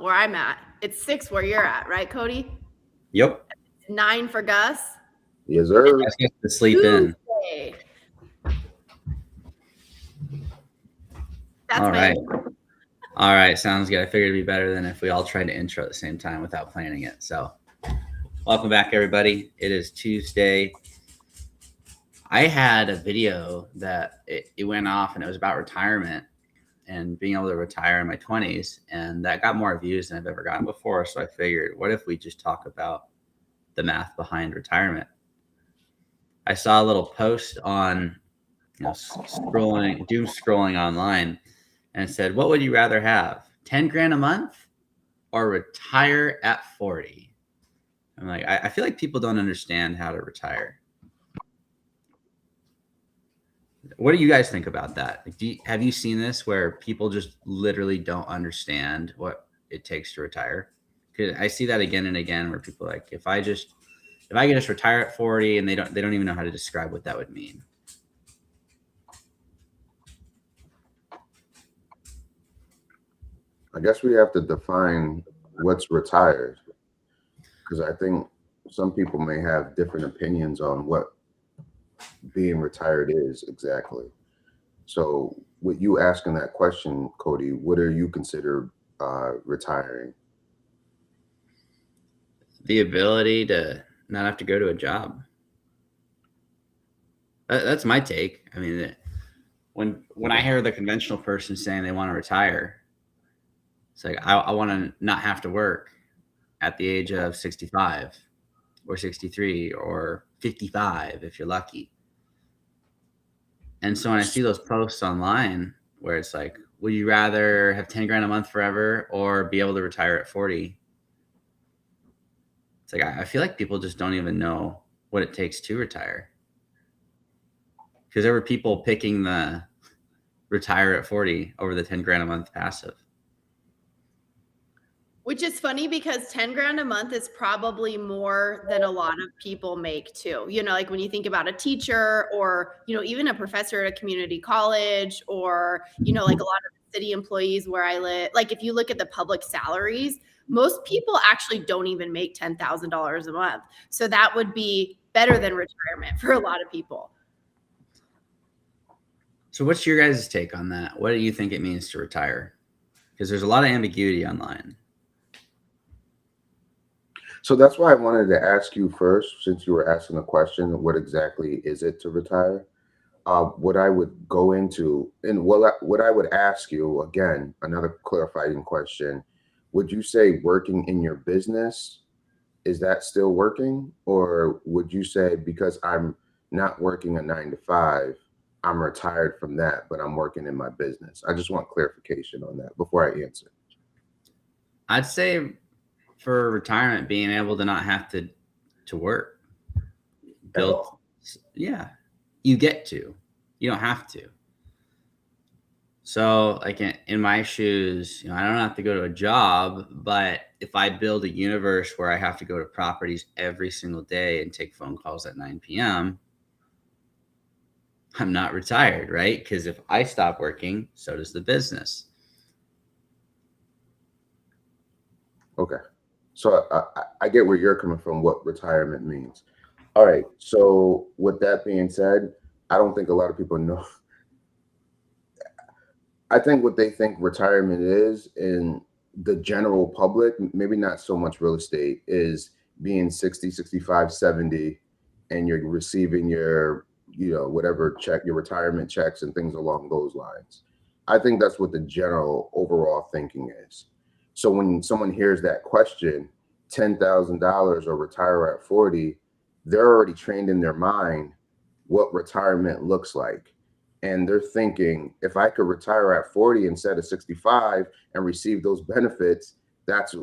where I'm at. It's 6 where you're at, right, Cody? Yep. 9 for Gus. Yes, sir. Gus gets to sleep in. Tuesday. That's All my right. All right. Sounds good. I figured it'd be better than if we all tried to intro at the same time without planning it. So welcome back, everybody. It is Tuesday. I had a video that it went off, and it was about retirement and being able to retire in my 20s. And that got more views than I've ever gotten before. So I figured, what if we just talk about the math behind retirement? I saw a little post on, doom scrolling online, and it said, what would you rather have, 10 grand a month or retire at 40? I'm like, I feel like people don't understand how to retire. What do you guys think about that? Have you seen this where people just literally don't understand what it takes to retire? Because I see that again and again where people are like, if I could just retire at 40, and they don't even know how to describe what that would mean. I guess we have to define what's retired, because I think some people may have different opinions on what being retired is exactly. So with you asking that question, Cody, what do you consider retiring? The ability to not have to go to a job. That's my take. I mean, when I hear the conventional person saying they want to retire, it's like, I want to not have to work at the age of 65 or 63 or 55 if you're lucky. And so when I see those posts online where it's like, would you rather have 10 grand a month forever or be able to retire at 40? It's like, I feel like people just don't even know what it takes to retire. Because there were people picking the retire at 40 over the 10 grand a month passive. Which is funny because 10 grand a month is probably more than a lot of people make too. Like when you think about a teacher or, even a professor at a community college or, like a lot of city employees where I live, like if you look at the public salaries, most people actually don't even make $10,000 a month. So that would be better than retirement for a lot of people. So what's your guys' take on that? What do you think it means to retire? Because there's a lot of ambiguity online. So that's why I wanted to ask you first, since you were asking the question, what exactly is it to retire? What I would go into, and what I would ask you, again, another clarifying question, would you say working in your business, is that still working? Or would you say, because I'm not working a 9 to 5, I'm retired from that, but I'm working in my business? I just want clarification on that before I answer. I'd say for retirement, being able to not have to work. Yeah, you get to. You don't have to. So like in my shoes, I don't have to go to a job, but if I build a universe where I have to go to properties every single day and take phone calls at 9 p.m., I'm not retired, right? Because if I stop working, so does the business. Okay. So I get where you're coming from, what retirement means. All right. So with that being said, I don't think a lot of people know. I think what they think retirement is in the general public, maybe not so much real estate, is being 60, 65, 70, and you're receiving your, whatever check, your retirement checks and things along those lines. I think that's what the general overall thinking is. So when someone hears that question, $10,000 or retire at 40, they're already trained in their mind what retirement looks like. And they're thinking, if I could retire at 40 instead of 65 and receive those benefits, that's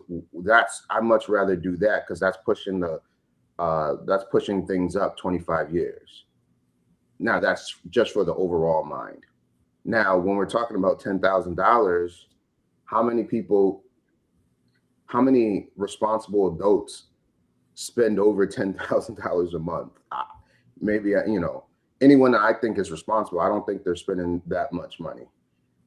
I much rather do that, because that's pushing things up 25 years. Now that's just for the overall mind. Now, when we're talking about $10,000, how many responsible adults spend over $10,000 a month? Maybe, anyone that I think is responsible, I don't think they're spending that much money.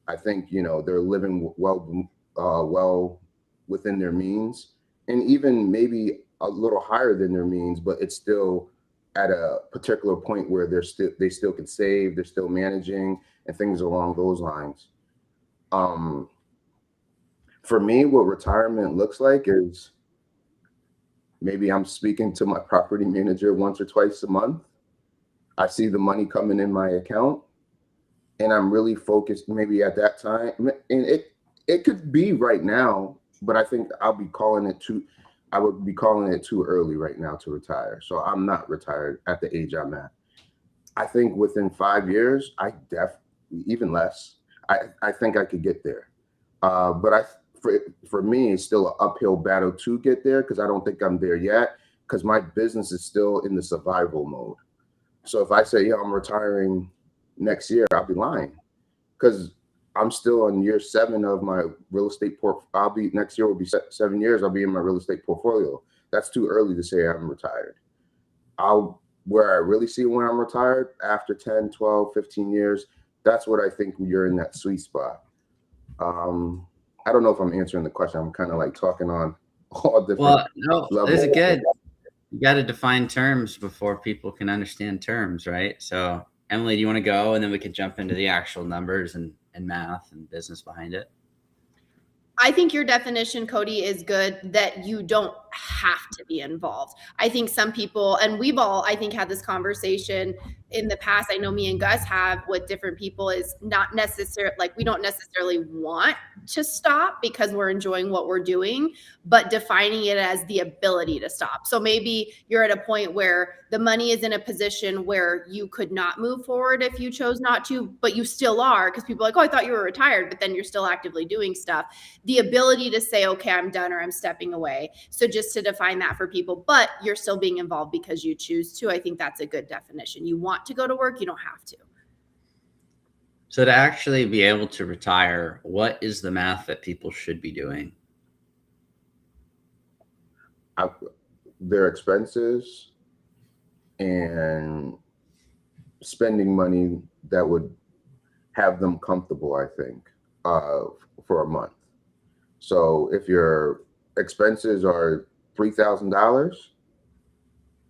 I think, they're living well within their means, and even maybe a little higher than their means, but it's still at a particular point where they still can save, they're still managing, and things along those lines. Um, for me, what retirement looks like is maybe I'm speaking to my property manager once or twice a month. I see the money coming in my account, and I'm really focused maybe at that time. And it could be right now, but I think I would be calling it too early right now to retire. So I'm not retired at the age I'm at. I think within 5 years, even less. I think I could get there. But for me, it's still an uphill battle to get there because I don't think I'm there yet because my business is still in the survival mode. So if I say, yeah, I'm retiring next year, I'll be lying because I'm still on year 7 of my real estate next year will be 7 years. I'll be in my real estate portfolio. That's too early to say I'm retired. Where I really see when I'm retired after 10, 12, 15 years, that's what I think you're in that sweet spot. I don't know if I'm answering the question. I'm kind of like talking on all different Well, no, levels. this is good. You got to define terms before people can understand terms, right? So, Emily, do you want to go, and then we can jump into the actual numbers and math and business behind it? I think your definition, Cody, is good, that you don't have to be involved. I think some people, and we've all, I think, had this conversation in the past. I know me and Gus have with different people, is not necessarily like we don't necessarily want to stop because we're enjoying what we're doing, but defining it as the ability to stop. So maybe you're at a point where the money is in a position where you could not move forward if you chose not to, but you still are, because people are like, oh, I thought you were retired, but then you're still actively doing stuff. The ability to say, okay, I'm done, or I'm stepping away. So just to define that for people, but you're still being involved because you choose to. I think that's a good definition. You want to go to work, you don't have to. So to actually be able to retire, what is the math that people should be doing? Their expenses and spending money that would have them comfortable, I think, for a month. So if your expenses are $3,000,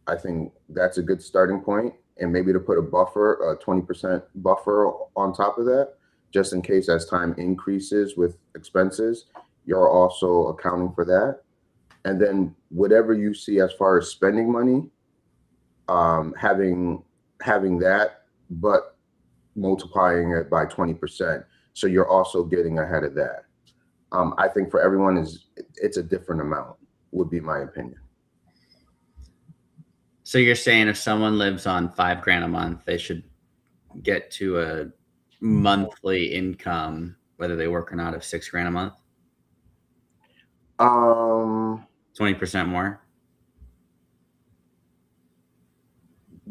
I think that's a good starting point. And maybe to put a 20% buffer on top of that, just in case as time increases with expenses, you're also accounting for that. And then whatever you see as far as spending money, having that, but multiplying it by 20%. So you're also getting ahead of that. I think for everyone it's a different amount, would be my opinion. So you're saying if someone lives on $5,000 a month, they should get to a monthly income, whether they work or not, of $6,000 a month? 20% more?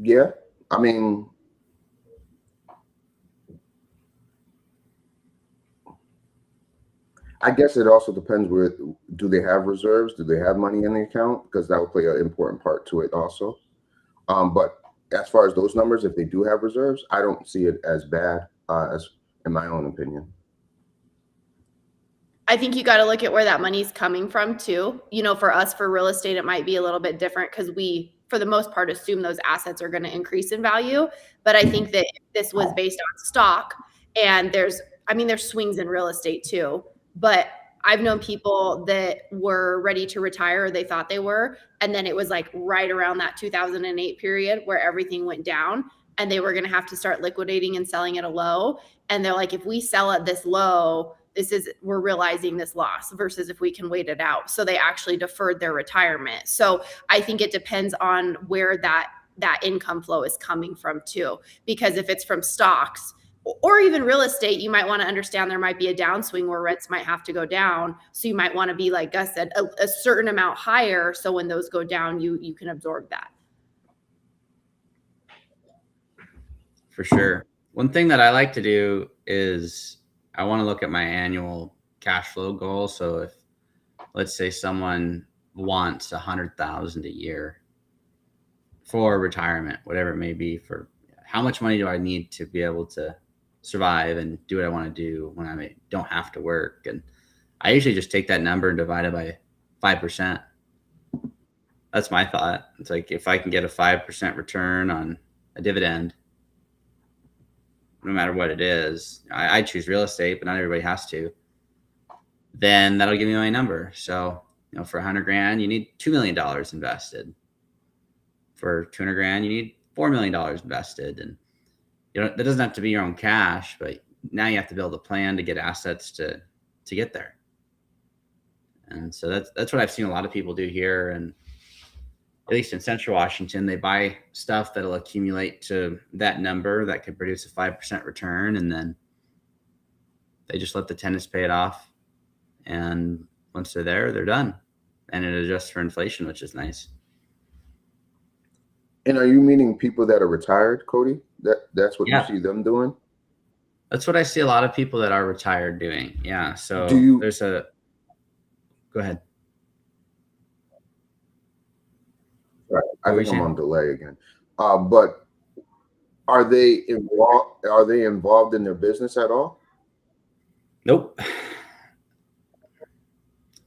Yeah. I mean, I guess it also depends do they have reserves? Do they have money in the account? Because that will play an important part to it also. But as far as those numbers, if they do have reserves, I don't see it as bad, as in my own opinion. I think you got to look at where that money's coming from too. You know, for us, for real estate, it might be a little bit different because we, for the most part, assume those assets are going to increase in value. But I think that if this was based on stock, and there's swings in real estate too. But I've known people that were ready to retire, or they thought they were, and then it was like right around that 2008 period where everything went down, and they were going to have to start liquidating and selling at a low. And they're like, if we sell at this low, we're realizing this loss versus if we can wait it out. So they actually deferred their retirement. So I think it depends on where that income flow is coming from too. Because if it's from stocks or even real estate, you might want to understand there might be a downswing where rents might have to go down. So you might want to be, like Gus said, a certain amount higher. So when those go down, you can absorb that. For sure. One thing that I like to do is I want to look at my annual cash flow goal. So if, let's say, someone wants 100,000 a year for retirement, whatever it may be, for how much money do I need to be able to survive and do what I want to do when I don't have to work? And I usually just take that number and divide it by 5%. That's my thought. It's like if I can get a 5% return on a dividend, no matter what it is, I choose real estate, but not everybody has to. Then that'll give me my number. So, for 100 grand, you need $2 million invested. For 200 grand, you need $4 million invested. And that doesn't have to be your own cash, but now you have to build a plan to get assets to get there. And so that's what I've seen a lot of people do here. And at least in Central Washington, they buy stuff that'll accumulate to that number that could produce a 5% return. And then they just let the tenants pay it off. And once they're there, they're done. And it adjusts for inflation, which is nice. And are you meaning people that are retired, Cody? That's what Yeah. you see them doing? That's what I see a lot of people that are retired doing. Yeah. So go ahead. Right. I think I'm on delay again. But are they involved in their business at all? Nope.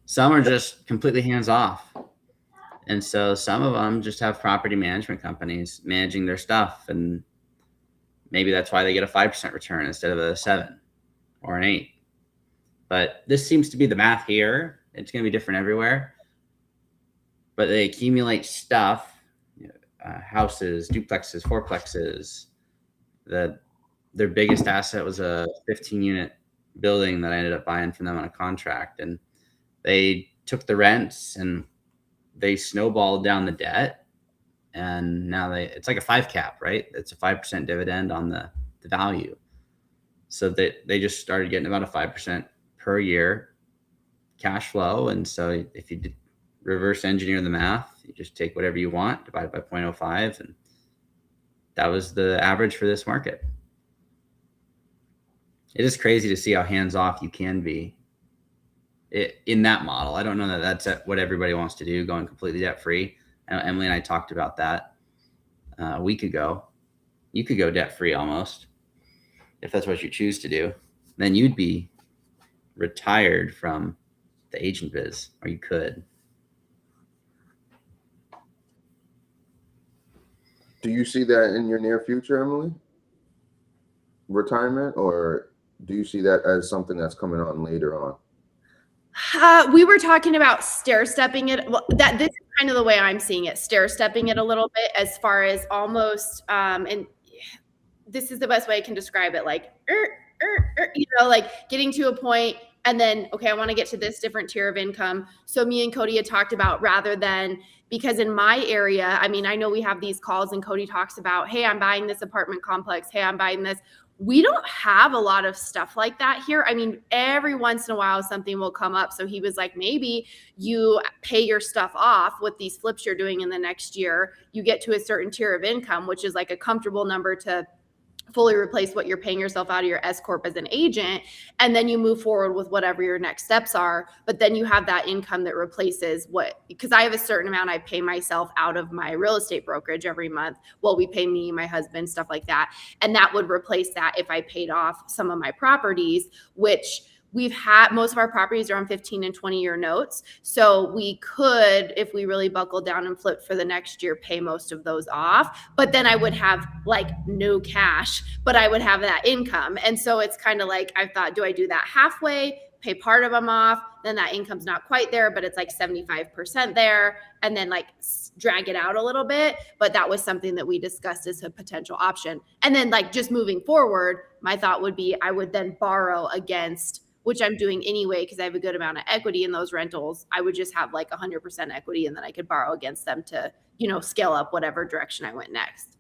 Some are just completely hands off. And so some of them just have property management companies managing their stuff. And maybe that's why they get a 5% return instead of a 7 or an 8. But this seems to be the math here. It's going to be different everywhere. But they accumulate stuff, houses, duplexes, fourplexes. Their biggest asset was a 15-unit building that I ended up buying from them on a contract. And they took the rents and they snowballed down the debt. And now it's like a 5 cap, right? It's a 5% dividend on the value. So they just started getting about a 5% per year cash flow. And so if you reverse engineer the math, you just take whatever you want, divide it by 0.05. And that was the average for this market. It is crazy to see how hands-off you can be in that model. I don't know that that's what everybody wants to do, going completely debt-free. I know Emily and I talked about that a week ago. You could go debt-free almost if that's what you choose to do. Then you'd be retired from the agent biz, or you could. Do you see that in your near future, Emily? Retirement, or do you see that as something that's coming on later on? We were talking about stair-stepping it. Well, this is kind of the way I'm seeing it, stair-stepping it a little bit, as far as almost, and this is the best way I can describe it, like, like getting to a point and then, okay, I want to get to this different tier of income. So me and Cody had talked about, rather than, because in my area, I mean, I know we have these calls and Cody talks about, hey, I'm buying this apartment complex. Hey, I'm buying this. We don't have a lot of stuff like that here. I mean, every once in a while, something will come up. So he was like, maybe you pay your stuff off with these flips you're doing in the next year. You get to a certain tier of income, which is like a comfortable number to fully replace what you're paying yourself out of your S corp as an agent. And then you move forward with whatever your next steps are. But then you have that income that replaces because I have a certain amount I pay myself out of my real estate brokerage every month. Well, we pay me, my husband, stuff like that. And that would replace that if I paid off some of my properties, which we've had. Most of our properties are on 15 and 20-year notes. So we could, if we really buckled down and flipped for the next year, pay most of those off. But then I would have like no cash, but I would have that income. And so it's kind of like, I thought, do I do that halfway, pay part of them off? Then that income's not quite there, but it's like 75% there. And then like drag it out a little bit. But that was something that we discussed as a potential option. And then like just moving forward, my thought would be I would then borrow against, which I'm doing anyway, because I have a good amount of equity in those rentals. I would just have like 100% equity, and then I could borrow against them to, scale up whatever direction I went next.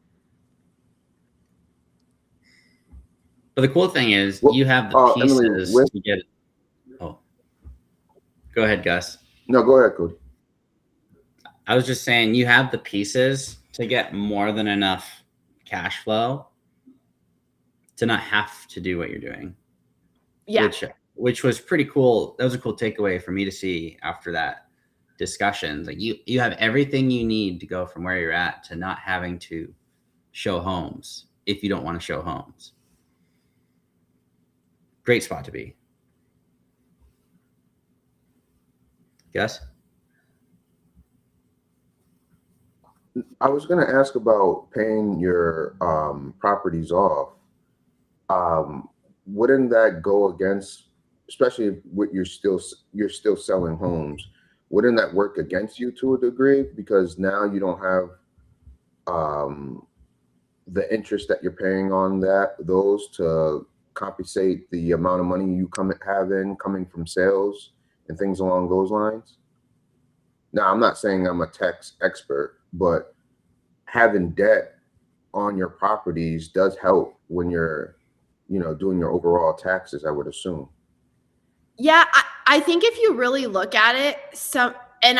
But the cool thing is you have the pieces to get it. Oh, go ahead, Gus. No, go ahead, Cody. I was just saying you have the pieces to get more than enough cash flow to not have to do what you're doing. Yeah. Which was pretty cool. That was a cool takeaway for me to see after that discussion. Like you have everything you need to go from where you're at to not having to show homes if you don't want to show homes. Great spot to be. Yes. I was going to ask about paying your properties off. Wouldn't that go against, especially if you're still selling homes? Wouldn't that work against you to a degree because now you don't have um, the interest that you're paying on those to compensate the amount of money you coming from sales and things along those lines? Now, I'm not saying I'm a tax expert, but having debt on your properties does help when you're, doing your overall taxes, I would assume. Yeah, I think if you really look at it, and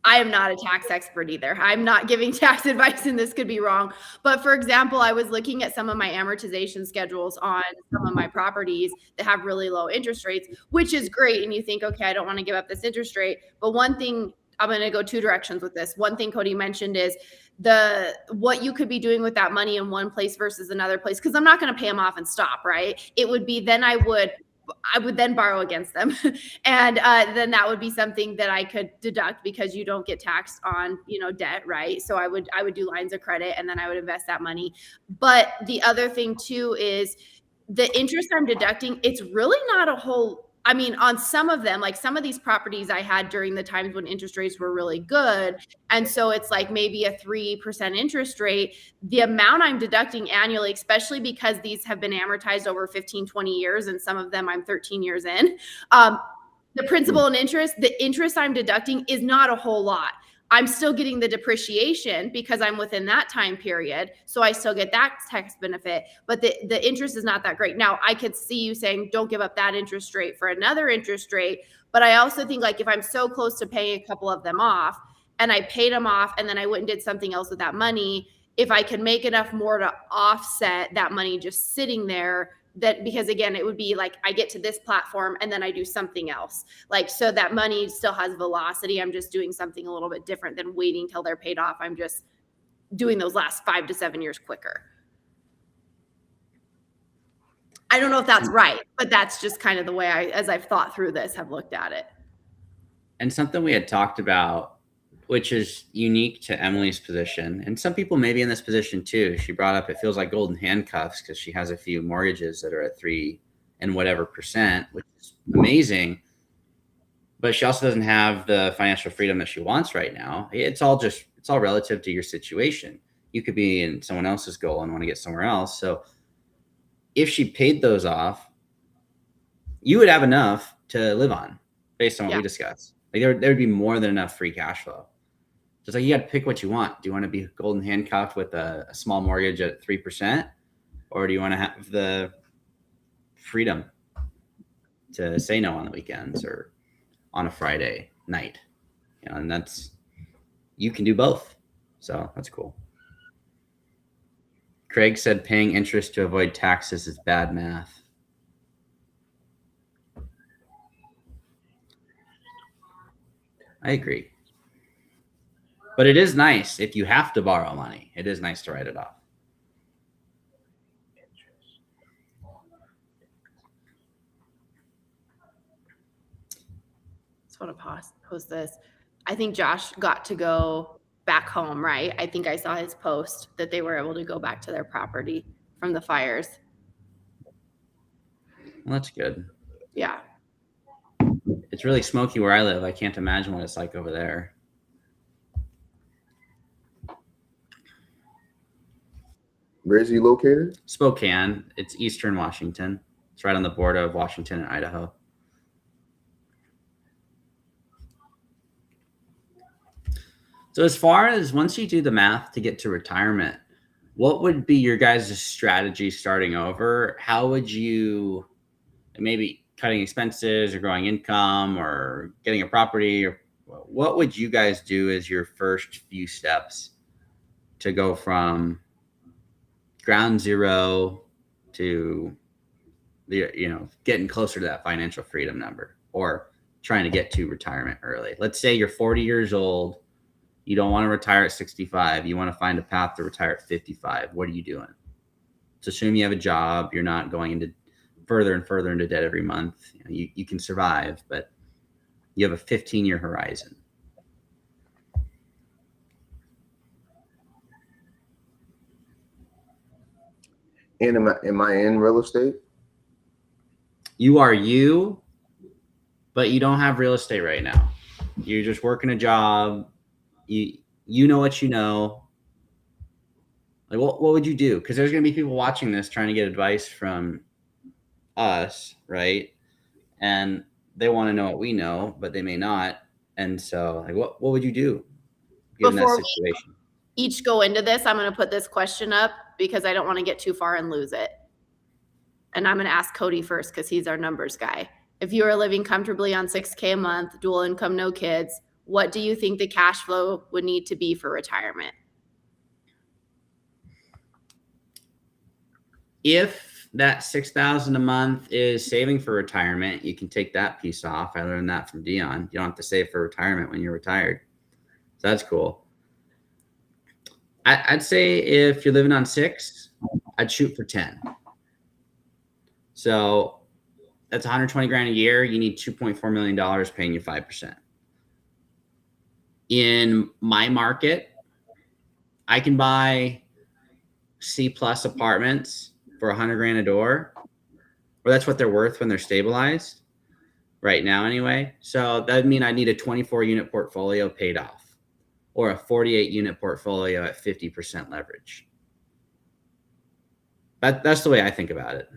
I am not a tax expert either. I'm not giving tax advice and this could be wrong. But for example, I was looking at some of my amortization schedules on some of my properties that have really low interest rates, which is great. And you think, okay, I don't want to give up this interest rate. But one thing, I'm going to go two directions with this. One thing Cody mentioned is what you could be doing with that money in one place versus another place. Cause I'm not going to pay them off and stop, right? It would be then I would then borrow against them. And then that would be something that I could deduct because you don't get taxed on, debt, right? So I would do lines of credit and then I would invest that money. But the other thing too is the interest I'm deducting, it's really not a whole, I mean, on some of them, like some of these properties I had during the times when interest rates were really good. And so it's like maybe a 3% interest rate. The amount I'm deducting annually, especially because these have been amortized over 15, 20 years, and some of them I'm 13 years in, the principal and interest, the interest I'm deducting is not a whole lot. I'm still getting the depreciation because I'm within that time period. So I still get that tax benefit, but the interest is not that great. Now I could see you saying, don't give up that interest rate for another interest rate. But I also think like if I'm so close to paying a couple of them off and I paid them off and then I went and did something else with that money, if I could make enough more to offset that money just sitting there, that because again, it would be like I get to this platform and then I do something else. Like, so that money still has velocity. I'm just doing something a little bit different than waiting till they're paid off. I'm just doing those last 5 to 7 years quicker. I don't know if that's right, but that's just kind of the way as I've thought through this, have looked at it. And something we had talked about, which is unique to Emily's position, and some people may be in this position too. She brought up it feels like golden handcuffs because she has a few mortgages that are at 3 and whatever percent, which is amazing. But she also doesn't have the financial freedom that she wants right now. It's all relative to your situation. You could be in someone else's goal and want to get somewhere else. So if she paid those off, you would have enough to live on based on what we discussed. Like there would be more than enough free cash flow. So it's like, you got to pick what you want. Do you want to be golden handcuffed with a small mortgage at 3%? Or do you want to have the freedom to say no on the weekends or on a Friday night? And you can do both. So that's cool. Craig said paying interest to avoid taxes is bad math. I agree. But it is nice if you have to borrow money. It is nice to write it off. Just want to post this. I think Josh got to go back home, right? I think I saw his post that they were able to go back to their property from the fires. Well, that's good. Yeah. It's really smoky where I live. I can't imagine what it's like over there. Where is he located? Spokane. It's Eastern Washington. It's right on the border of Washington and Idaho. So as far as once you do the math to get to retirement, what would be your guys' strategy starting over? How would you maybe cutting expenses or growing income or getting a property, or what would you guys do as your first few steps to go from ground zero to getting closer to that financial freedom number or trying to get to retirement early? Let's say you're 40 years old. You don't want to retire at 65. You want to find a path to retire at 55. What are you doing? Let's assume you have a job. You're not going into further and further into debt every month. You can survive, but You have a 15-year horizon. And am I in real estate? You are you, but you don't have real estate right now. You're just working a job. You know what you know. Like, what would you do? Because there's going to be people watching this trying to get advice from us, right? And they want to know what we know, but they may not. And so, like, what would you do given that situation? We each go into this, I'm going to put this question up because I don't want to get too far and lose it. And I'm going to ask Cody first because he's our numbers guy. If you are living comfortably on $6K a month, dual income, no kids, what do you think the cash flow would need to be for retirement? If that $6,000 a month is saving for retirement, you can take that piece off. I learned that from Dion. You don't have to save for retirement when you're retired. So that's cool. I'd say if you're living on 6, I'd shoot for 10. So that's 120 grand a year. You need $2.4 million paying you 5%. In my market, I can buy C+ apartments for 100 grand a door, or that's what they're worth when they're stabilized right now anyway. So that would mean I need a 24 unit portfolio paid off, or a 48 unit portfolio at 50% leverage. That's the way I think about it.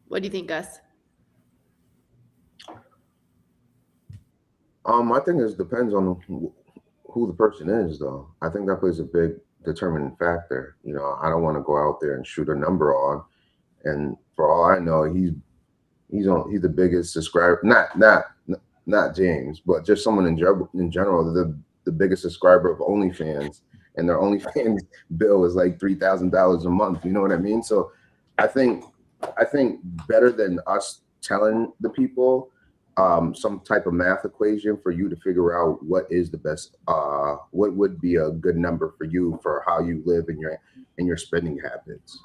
What do you think, Gus? I think it depends on who the person is, though. I think that plays a big determining factor. You know, I don't want to go out there and shoot a number on, and for all I know, he's the biggest subscriber. Not James, but just someone in general, the biggest subscriber of OnlyFans, and their OnlyFans bill is like $3,000 a month. You know what I mean? So I think better than us telling the people some type of math equation for you to figure out what is the best, what would be a good number for you for how you live in your spending habits.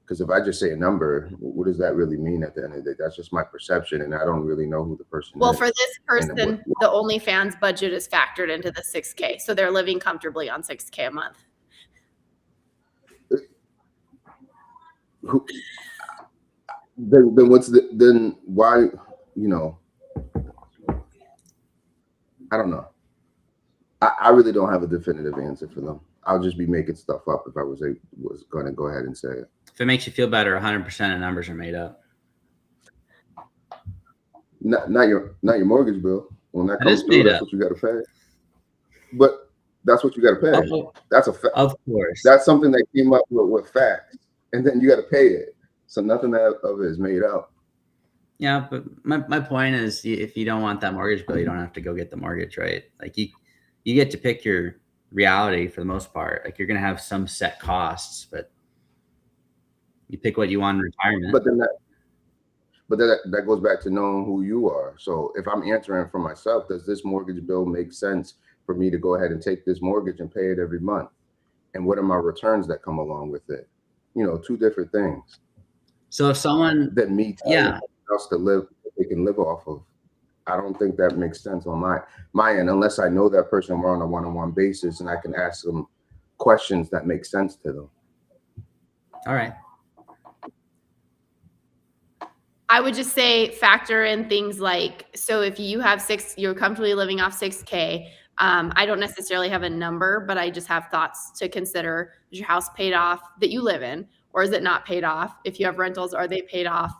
Because if I just say a number, what does that really mean at the end of the day? That's just my perception, and I don't really know who the person is. Well, for this person, the OnlyFans budget is factored into the 6K, so they're living comfortably on 6K a month. Then why, you know, I don't know. I really don't have a definitive answer for them. I'll just be making stuff up if I was going to go ahead and say it. If it makes you feel better, 100% of numbers are made up. Not your mortgage bill. When that comes through, that's what you got to pay. But that's what you got to pay. That's a fact. Of course. That's something that came up with facts, and then you got to pay it. So nothing of it is made up. Yeah, but my point is, if you don't want that mortgage bill, you don't have to go get the mortgage, right? Like you get to pick your reality for the most part. Like you're gonna have some set costs, but you pick what you want in retirement. But then that goes back to knowing who you are. So if I'm answering for myself, does this mortgage bill make sense for me to go ahead and take this mortgage and pay it every month? And what are my returns that come along with it? You know, two different things. So if someone that me telling else to live, they can live off of, I don't think that makes sense on my end, unless I know that person more on a one-on-one basis and I can ask them questions that make sense to them. All right. I would just say factor in things like, so if you have you're comfortably living off 6K. I don't necessarily have a number, but I just have thoughts to consider. Is your house paid off that you live in, or is it not paid off? If you have rentals, are they paid off?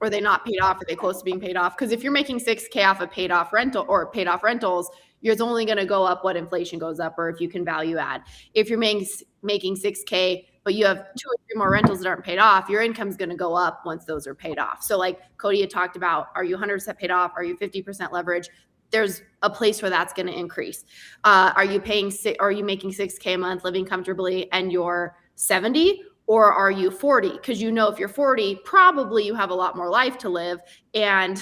Or are they not paid off? Are they close to being paid off? Because if you're making 6K off a paid off rental or paid off rentals, it's only going to go up what inflation goes up, or if you can value add. If you're making 6K, but you have 2 or 3 more rentals that aren't paid off, your income is going to go up once those are paid off. So like Cody had talked about, are you 100% paid off? Are you 50% leverage? There's a place where that's going to increase. Are you making 6K a month, living comfortably, and you're 70? or are you 40? Because you know, if you're 40, probably you have a lot more life to live and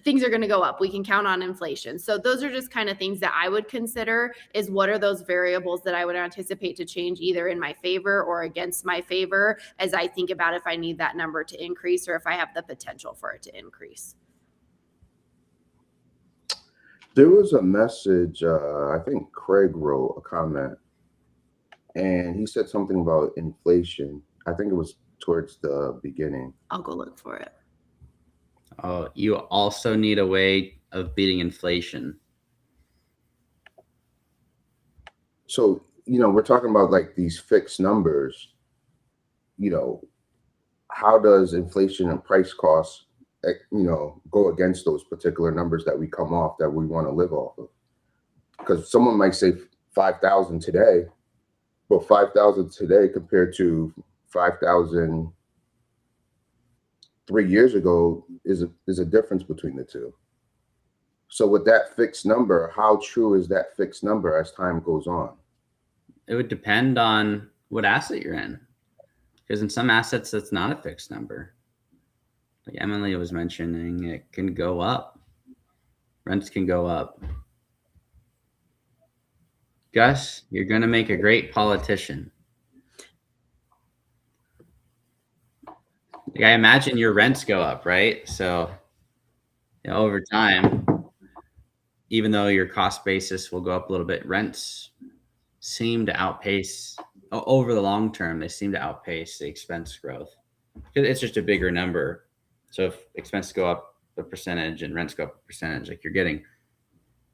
things are going to go up. We can count on inflation. So those are just kind of things that I would consider, is what are those variables that I would anticipate to change either in my favor or against my favor as I think about if I need that number to increase or if I have the potential for it to increase. There was a message, I think Craig wrote a comment, and he said something about inflation. I think it was towards the beginning. I'll go look for it. Oh, you also need a way of beating inflation. So, we're talking about like these fixed numbers. How does inflation and price costs, go against those particular numbers that we come off that we want to live off of? Because someone might say 5,000 today, but 5,000 today compared to 5,000 3 years ago is a difference between the two. So with that fixed number, how true is that fixed number as time goes on? It would depend on what asset you're in, because in some assets that's not a fixed number. Like Emily was mentioning, it can go up. Rents can go up. Gus, you're going to make a great politician. Like I imagine your rents go up, right? So over time, even though your cost basis will go up a little bit, rents seem to outpace, over the long term, they seem to outpace the expense growth. It's just a bigger number. So if expenses go up a percentage and rents go up a percentage, like you're getting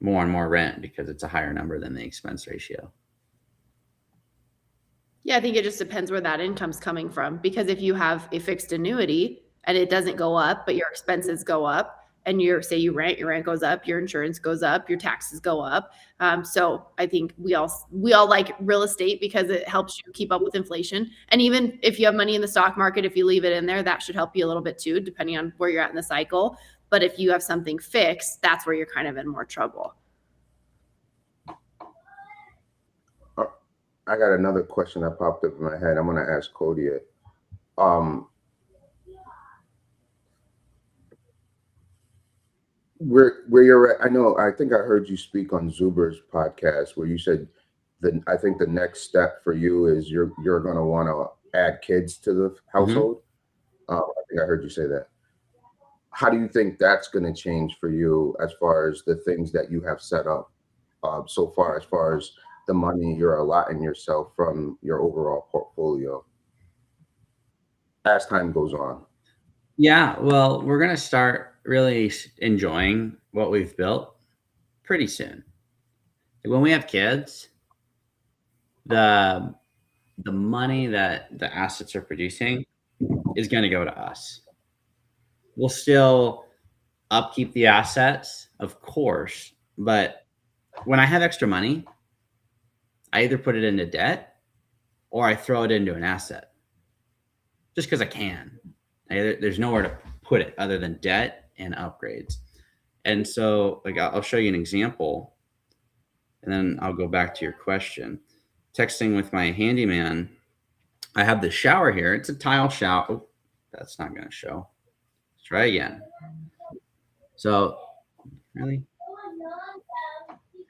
more and more rent because it's a higher number than the expense ratio. Yeah, I think it just depends where that income's coming from. Because if you have a fixed annuity and it doesn't go up, but your expenses go up, and your rent goes up, your insurance goes up, your taxes go up. So I think we all like real estate because it helps you keep up with inflation. And even if you have money in the stock market, if you leave it in there, that should help you a little bit too, depending on where you're at in the cycle. But if you have something fixed, that's where you're kind of in more trouble. I got another question that popped up in my head. I'm going to ask Cody it. Where you're at, I think I heard you speak on Zuber's podcast where you said I think the next step for you is you're going to want to add kids to the household. I think I heard you say that. How do you think that's going to change for you as far as the things that you have set up so far, as far as the money you're allotting yourself from your overall portfolio as time goes on? Yeah, well, we're going to start really enjoying what we've built pretty soon. When we have kids, the money that the assets are producing is going to go to us. We'll still upkeep the assets, of course, but when I have extra money, I either put it into debt or I throw it into an asset just because I can. There's nowhere to put it other than debt and upgrades. And so like I'll show you an example and then I'll go back to your question. Texting with my handyman, I have the shower here. It's a tile shower. Oh, that's not going to show. Let's try again. So really,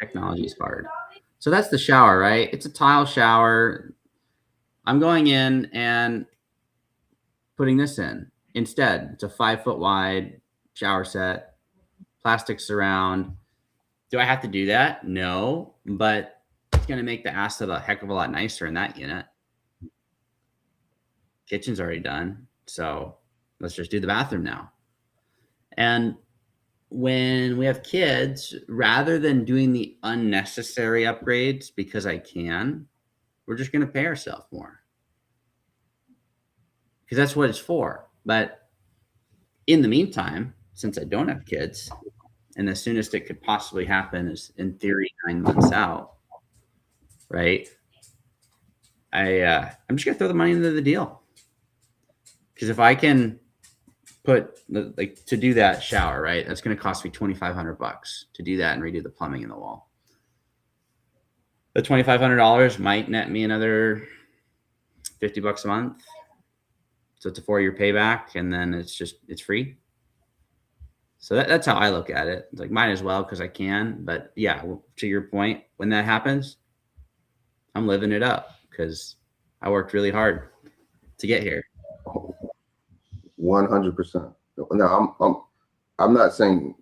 technology is hard. So that's the shower, right? It's a tile shower. I'm going in and putting this in instead. It's a 5-foot wide shower set, plastic surround. Do I have to do that? No, but it's going to make the asset a heck of a lot nicer in that unit. Kitchen's already done. So let's just do the bathroom now. And when we have kids, rather than doing the unnecessary upgrades because I can, we're just going to pay ourselves more. Because that's what it's for. But in the meantime, since I don't have kids, and the soonest it could possibly happen is in theory 9 months out, right? I'm just gonna throw the money into the deal. Because if I can put to do that shower, right? That's gonna cost me $2,500 to do that and redo the plumbing in the wall. The $2,500 might net me another $50 a month. So it's a 4-year payback, and then it's free. So that's how I look at it. It's like, might as well, because I can. But yeah, to your point, when that happens, I'm living it up because I worked really hard to get here. 100%. No, I'm not saying,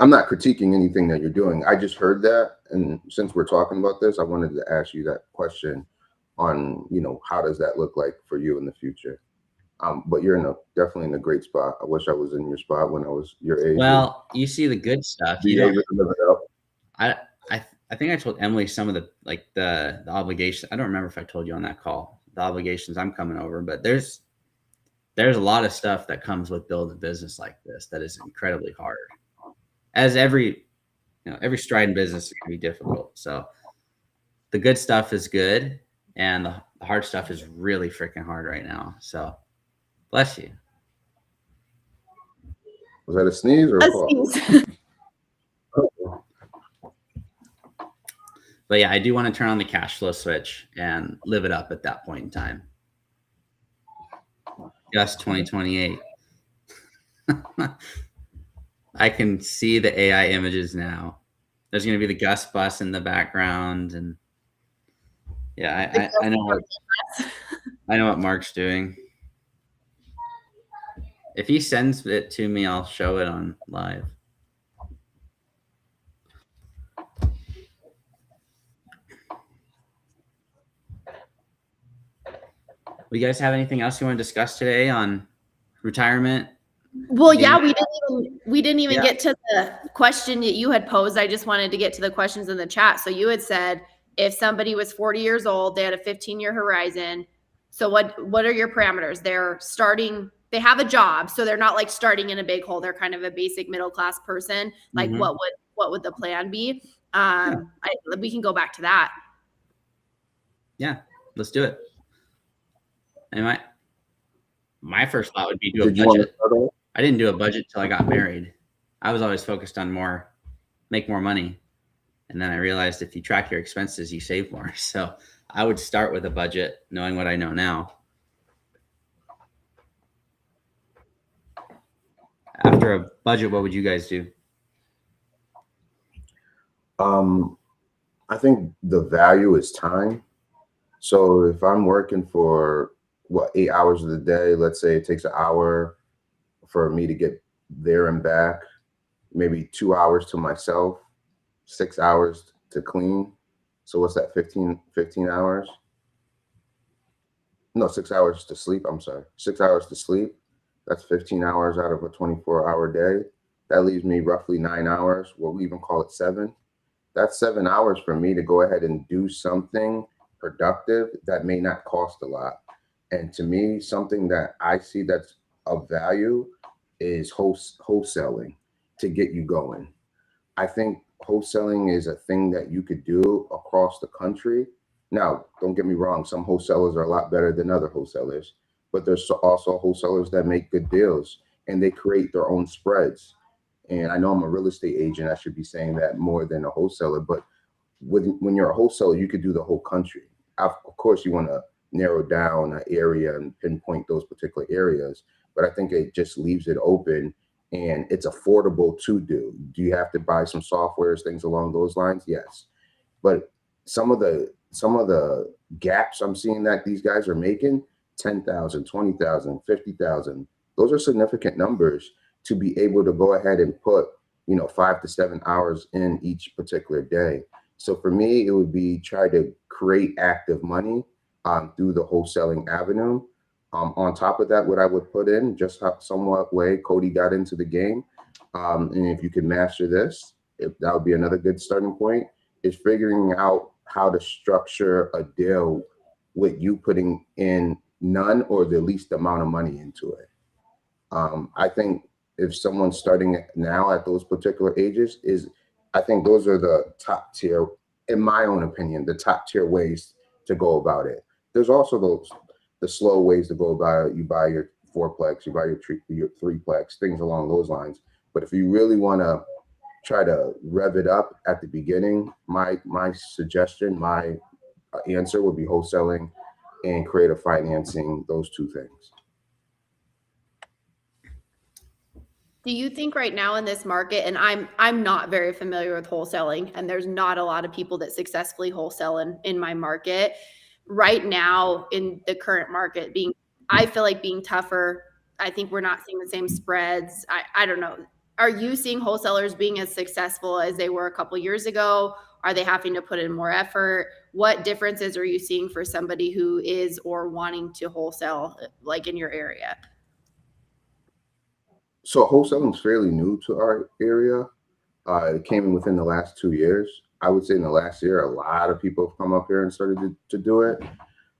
I'm not critiquing anything that you're doing. I just heard that, and since we're talking about this, I wanted to ask you that question on, how does that look like for you in the future? But you're definitely in a great spot. I wish I was in your spot when I was your age. Well, you see the good stuff. Be able to live it up. I think I told Emily some of the obligations. I don't remember if I told you on that call the obligations I'm coming over, but there's a lot of stuff that comes with building a business like this that is incredibly hard. As every stride in business is going to be difficult. So the good stuff is good, and the hard stuff is really freaking hard right now. So bless you. Was that a sneeze or a cough? But yeah, I do want to turn on the cash flow switch and live it up at that point in time. Just 2028. I can see the AI images now. There's going to be the Gus bus in the background, and yeah, I know what Mark's doing. If he sends it to me, I'll show it on live. You guys have anything else you want to discuss today on retirement? Well, yeah, we didn't even get to the question that you had posed. I just wanted to get to the questions in the chat. So you had said if somebody was 40 years old, they had a 15-year horizon. So what are your parameters? They have a job, so they're not like starting in a big hole. They're kind of a basic middle class person. Like what would the plan be? We can go back to that. Yeah, let's do it. And my first thought would be do a budget. I didn't do a budget till I got married. I was always focused on make more money. And then I realized if you track your expenses, you save more. So I would start with a budget, knowing what I know now. After a budget, what would you guys do? I think the value is time. So if I'm working for 8 hours of the day, let's say it takes an hour for me to get there and back, maybe 2 hours to myself, 6 hours to clean. So what's that, 15 hours? No, 6 hours to sleep. I'm sorry, 6 hours to sleep. That's 15 hours out of a 24-hour day. That leaves me roughly 9 hours. Well, we even call it 7. That's 7 hours for me to go ahead and do something productive that may not cost a lot. And to me, something that I see that's of value is wholesaling to get you going. I think wholesaling is a thing that you could do across the country. Now, don't get me wrong, some wholesalers are a lot better than other wholesalers, but there's also wholesalers that make good deals and they create their own spreads. And I know I'm a real estate agent, I should be saying that more than a wholesaler, but when you're a wholesaler, you could do the whole country. Of course, you want to narrow down an area and pinpoint those particular areas, but I think it just leaves it open and it's affordable to do. Do you have to buy some softwares, things along those lines? Yes. But some of the gaps I'm seeing that these guys are making, 10,000, 20,000, 50,000, those are significant numbers to be able to go ahead and put, 5 to 7 hours in each particular day. So for me, it would be try to create active money through the wholesaling avenue. On top of that, what I would put in, just somewhat way Cody got into the game, and if you can master this, that would be another good starting point, is figuring out how to structure a deal with you putting in none or the least amount of money into it. I think if someone's starting now at those particular ages, I think those are the top tier, in my own opinion, the top tier ways to go about it. There's also the slow ways to go about it. You buy your fourplex, you buy your threeplex, things along those lines. But if you really want to try to rev it up at the beginning, my suggestion, my answer would be wholesaling and creative financing, those two things. Do you think right now in this market, and I'm not very familiar with wholesaling, and there's not a lot of people that successfully wholesale in my market. Right now in the current market being I feel like being tougher. I think we're not seeing the same spreads. I don't know. Are you seeing wholesalers being as successful as they were a couple years ago? Are they having to put in more effort? What differences are you seeing for somebody who is or wanting to wholesale like in your area? So wholesaling is fairly new to our area. It came in within the last 2 years. I would say in the last year, a lot of people have come up here and started to do it.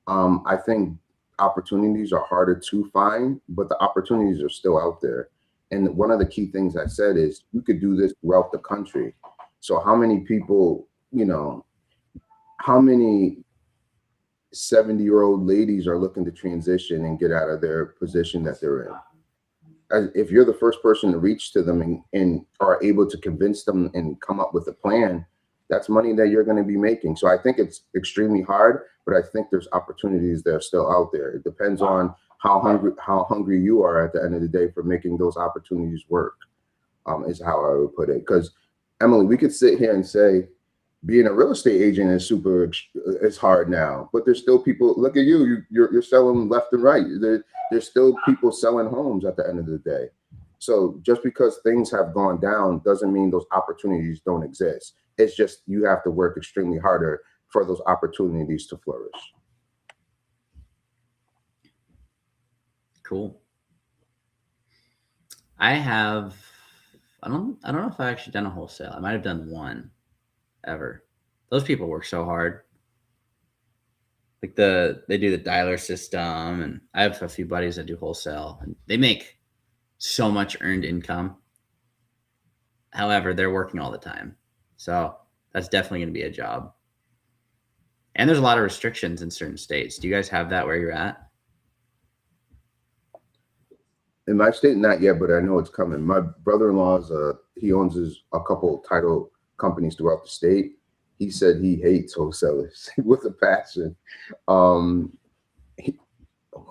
I think opportunities are harder to find, but the opportunities are still out there. And one of the key things I said is you could do this throughout the country. So how many people, how many 70-year-old ladies are looking to transition and get out of their position that they're in? If you're the first person to reach to them and are able to convince them and come up with a plan, that's money that you're going to be making. So I think it's extremely hard, but I think there's opportunities that are still out there. It depends on how hungry you are at the end of the day for making those opportunities work, is how I would put it. Because Emily, we could sit here and say being a real estate agent is it's hard now, but there's still people. Look at you're selling left and right. There's still people selling homes at the end of the day. So just because things have gone down doesn't mean those opportunities don't exist. It's just you have to work extremely harder for those opportunities to flourish. Cool. I don't know if I've actually done a wholesale. I might have done one ever. Those people work so hard. Like they do the dialer system, and I have a few buddies that do wholesale, and they make so much earned income. However, they're working all the time. So that's definitely going to be a job. And there's a lot of restrictions in certain states. Do you guys have that where you're at? In my state, not yet, but I know it's coming. My brother-in-law he owns a couple title companies throughout the state. He said he hates wholesalers with a passion.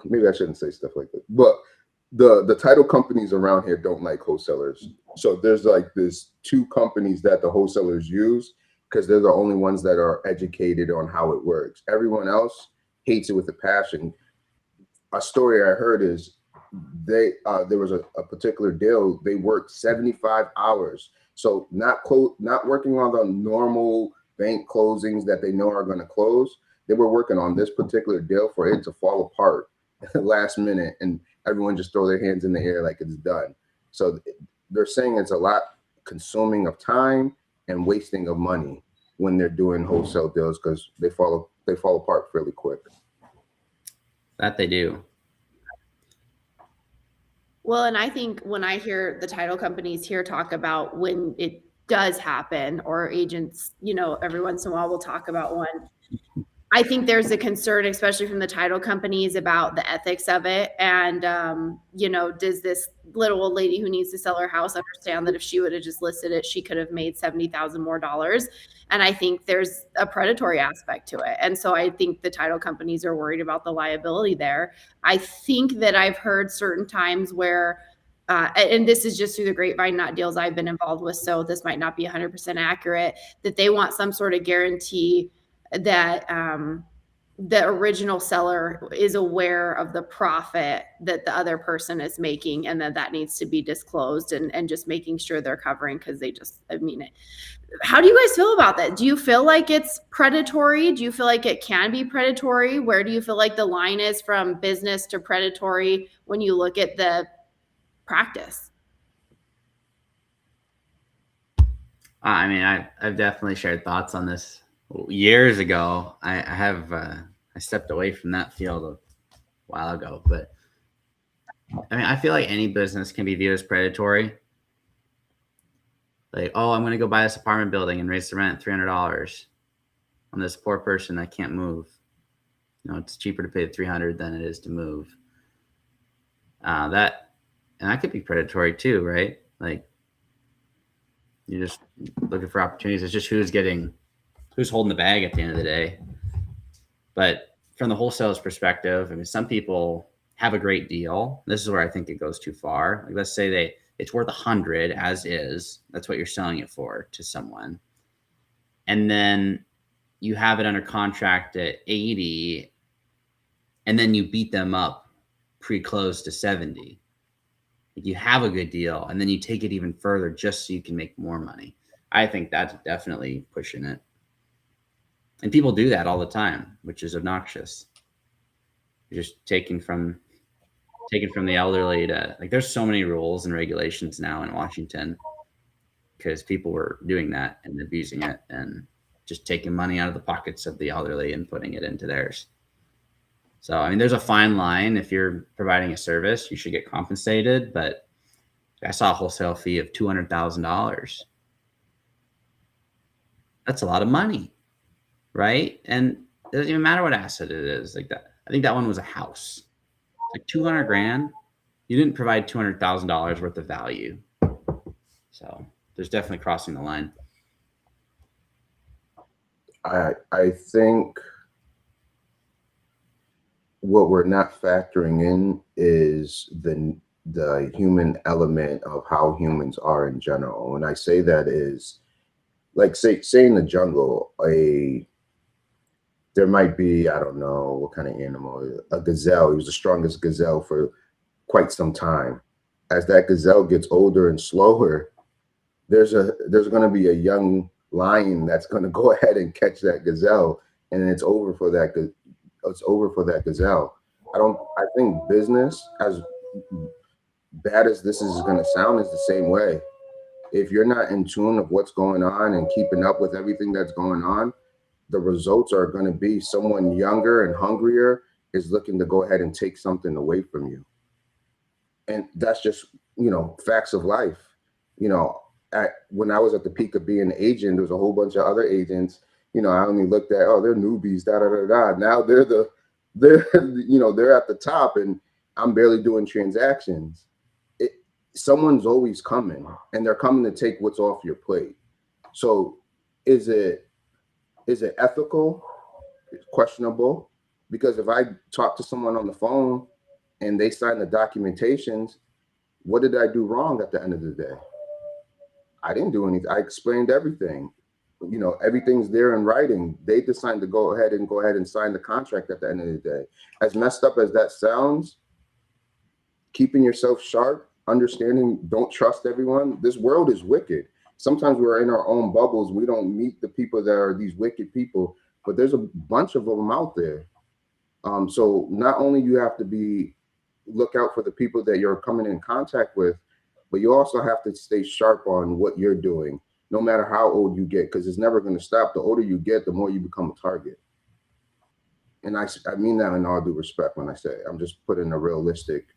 Maybe I shouldn't say stuff like that, but the title companies around here don't like wholesalers. So there's like this 2 companies that the wholesalers use because they're the only ones that are educated on how it works. Everyone else hates it with a passion. A story I heard is there was a particular deal. They worked 75 hours. So not working on the normal bank closings that they know are going to close. They were working on this particular deal for it to fall apart at the last minute, and everyone just throw their hands in the air like it's done. So they're saying it's a lot consuming of time and wasting of money when they're doing wholesale deals because they fall apart fairly quick. That they do. Well, and I think when I hear the title companies here talk about when it does happen, or agents, every once in a while we'll talk about one. I think there's a concern, especially from the title companies, about the ethics of it. And, does this little old lady who needs to sell her house understand that if she would have just listed it, she could have made $70,000 more? And I think there's a predatory aspect to it. And so I think the title companies are worried about the liability there. I think that I've heard certain times where, and this is just through the grapevine, not deals I've been involved with, so this might not be 100% accurate, that they want some sort of guarantee that the original seller is aware of the profit that the other person is making, and that needs to be disclosed, and just making sure they're covering, because how do you guys feel about that? Do you feel like it's predatory? Do you feel like it can be predatory? Where do you feel like the line is from business to predatory when you look at the practice? I mean, I've definitely shared thoughts on this years ago. I stepped away from that field a while ago, but I mean, I feel like any business can be viewed as predatory. Like, oh, I'm going to go buy this apartment building and raise the rent $300 on this poor person that can't move. It's cheaper to pay $300 than it is to move. And that could be predatory too, right? Like, you're just looking for opportunities. It's just who's holding the bag at the end of the day. But from the wholesaler's perspective, I mean, some people have a great deal. This is where I think it goes too far. Like, let's say it's worth 100 as is. That's what you're selling it for to someone. And then you have it under contract at 80, and then you beat them up pre-close to 70. You have a good deal, and then you take it even further just so you can make more money. I think that's definitely pushing it. And people do that all the time, which is obnoxious. You're just taking from the elderly to, like, there's so many rules and regulations now in Washington because people were doing that and abusing it and just taking money out of the pockets of the elderly and putting it into theirs. So, I mean, there's a fine line. If you're providing a service, you should get compensated. But I saw a wholesale fee of $200,000. That's a lot of money, right? And it doesn't even matter what asset it is. Like that, I think that one was a house. Like 200 grand. You didn't provide $200,000 worth of value. So there's definitely crossing the line. I think what we're not factoring in is the human element of how humans are in general. When I say that is, like, say in the jungle, there might be, I don't know what kind of animal, a gazelle. He was the strongest gazelle for quite some time. As that gazelle gets older and slower, there's going to be a young lion that's going to go ahead and catch that gazelle, and it's over for that gazelle. I think business, as bad as this is going to sound, is the same way. If you're not in tune of what's going on and keeping up with everything that's going on, the results are going to be someone younger and hungrier is looking to go ahead and take something away from you. And that's just, facts of life. When I was at the peak of being an agent, there was a whole bunch of other agents. I only looked at, oh, they're newbies, da da da da. Now they're at the top, and I'm barely doing transactions. Someone's always coming, and they're coming to take what's off your plate. So is it ethical? It's questionable, because if I talk to someone on the phone and they sign the documentations, what did I do wrong at the end of the day? I didn't do anything. I explained everything. Everything's there in writing. They decided to go ahead and sign the contract at the end of the day. As messed up as that sounds, keeping yourself sharp, understanding, don't trust everyone. This world is wicked. Sometimes we're in our own bubbles. We don't meet the people that are these wicked people, but there's a bunch of them out there. So not only you have to look out for the people that you're coming in contact with, but you also have to stay sharp on what you're doing, no matter how old you get, because it's never going to stop. The older you get, the more you become a target. And I mean that in all due respect when I say it. I'm just putting a realistic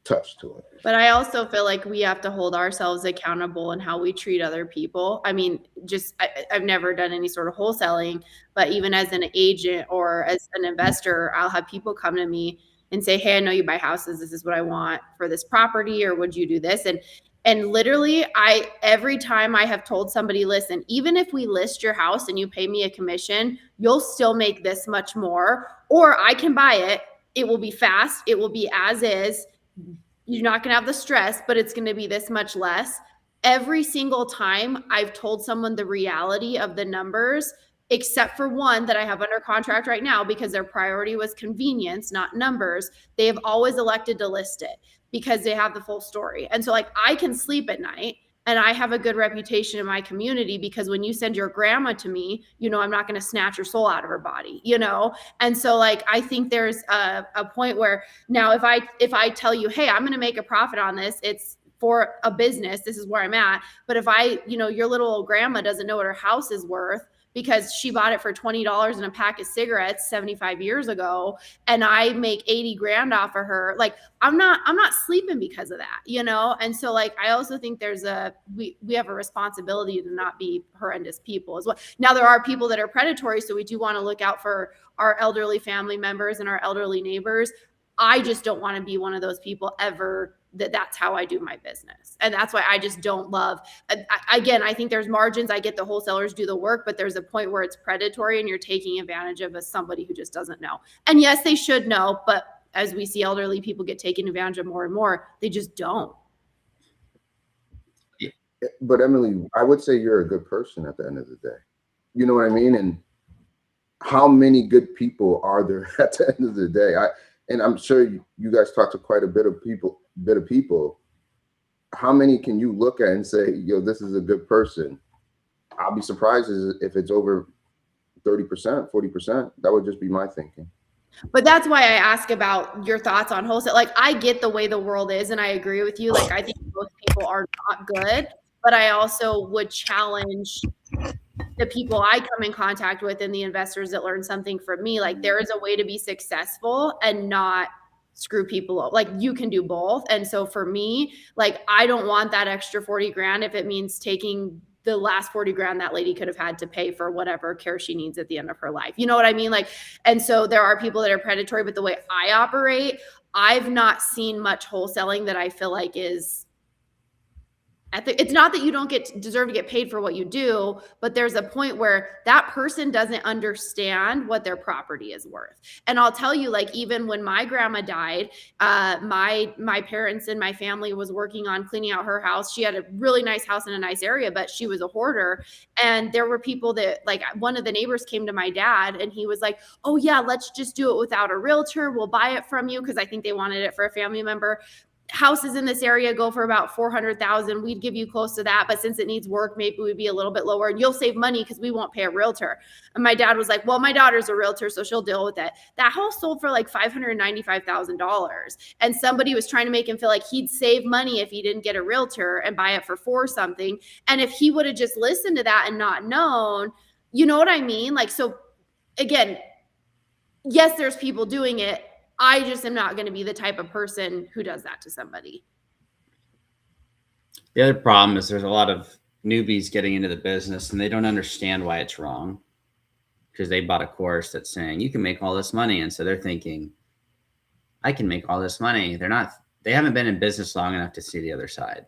touch to it. But I also feel like we have to hold ourselves accountable in how we treat other people. I mean, I've never done any sort of wholesaling, but even as an agent or as an investor, I'll have people come to me and say, hey, I know you buy houses. This is what I want for this property, or would you do this? And literally, every time I have told somebody, listen, even if we list your house and you pay me a commission, you'll still make this much more, or I can buy it. It will be fast. It will be as is. You're not going to have the stress, but it's going to be this much less. Every single time I've told someone the reality of the numbers, except for one that I have under contract right now, because their priority was convenience, not numbers. They have always elected to list it because they have the full story. And so, like, I can sleep at night, and I have a good reputation in my community because when you send your grandma to me, I'm not going to snatch her soul out of her body, And so, like, I think there's a point where now if I tell you, hey, I'm going to make a profit on this, it's for a business, this is where I'm at. But if your little old grandma doesn't know what her house is worth because she bought it for $20 in a pack of cigarettes 75 years ago, and I make 80 grand off of her, like, I'm not sleeping because of that, And so, like, I also think we have a responsibility to not be horrendous people as well. Now, there are people that are predatory, so we do want to look out for our elderly family members and our elderly neighbors. I just don't want to be one of those people ever that's how I do my business. And that's why I just don't love, again, I think there's margins. I get the wholesalers do the work, but there's a point where it's predatory and you're taking advantage of somebody who just doesn't know. And yes, they should know, but as we see elderly people get taken advantage of more and more, they just don't. But Emily, I would say you're a good person at the end of the day. You know what I mean? And how many good people are there at the end of the day? And I'm sure you guys talk to quite a bit of people. How many can you look at and say, yo, this is a good person? I'll be surprised if it's over 30%, 40%. That would just be my thinking. But that's why I ask about your thoughts on wholesale. Like, I get the way the world is, and I agree with you. Like, I think most people are not good, but I also would challenge the people I come in contact with and the investors that learn something from me. Like, there is a way to be successful and not screw people up. Like, you can do both. And so for me, like, I don't want that extra 40 grand if it means taking the last 40 grand that lady could have had to pay for whatever care she needs at the end of her life. You know what I mean? Like, and so there are people that are predatory, but the way I operate, I've not seen much wholesaling that I feel like is it's not that you don't deserve to get paid for what you do, but there's a point where that person doesn't understand what their property is worth. And I'll tell you, like, even when my grandma died, my parents and my family was working on cleaning out her house. She had a really nice house in a nice area, but she was a hoarder. And there were people that, like, one of the neighbors came to my dad and he was like, oh yeah, let's just do it without a realtor. We'll buy it from you. Cause I think they wanted it for a family member. Houses in this area go for about 400,000. We'd give you close to that, but since it needs work, maybe we'd be a little bit lower and you'll save money because we won't pay a realtor. And my dad was like, well, my daughter's a realtor, so she'll deal with it. That house sold for like $595,000. And somebody was trying to make him feel like he'd save money if he didn't get a realtor and buy it for 4 something. And if he would have just listened to that and not known, you know what I mean? Like, so again, yes, there's people doing it. I just am not going to be the type of person who does that to somebody. The other problem is there's a lot of newbies getting into the business and they don't understand why it's wrong because they bought a course that's saying you can make all this money. And so they're thinking, I can make all this money. They haven't been in business long enough to see the other side.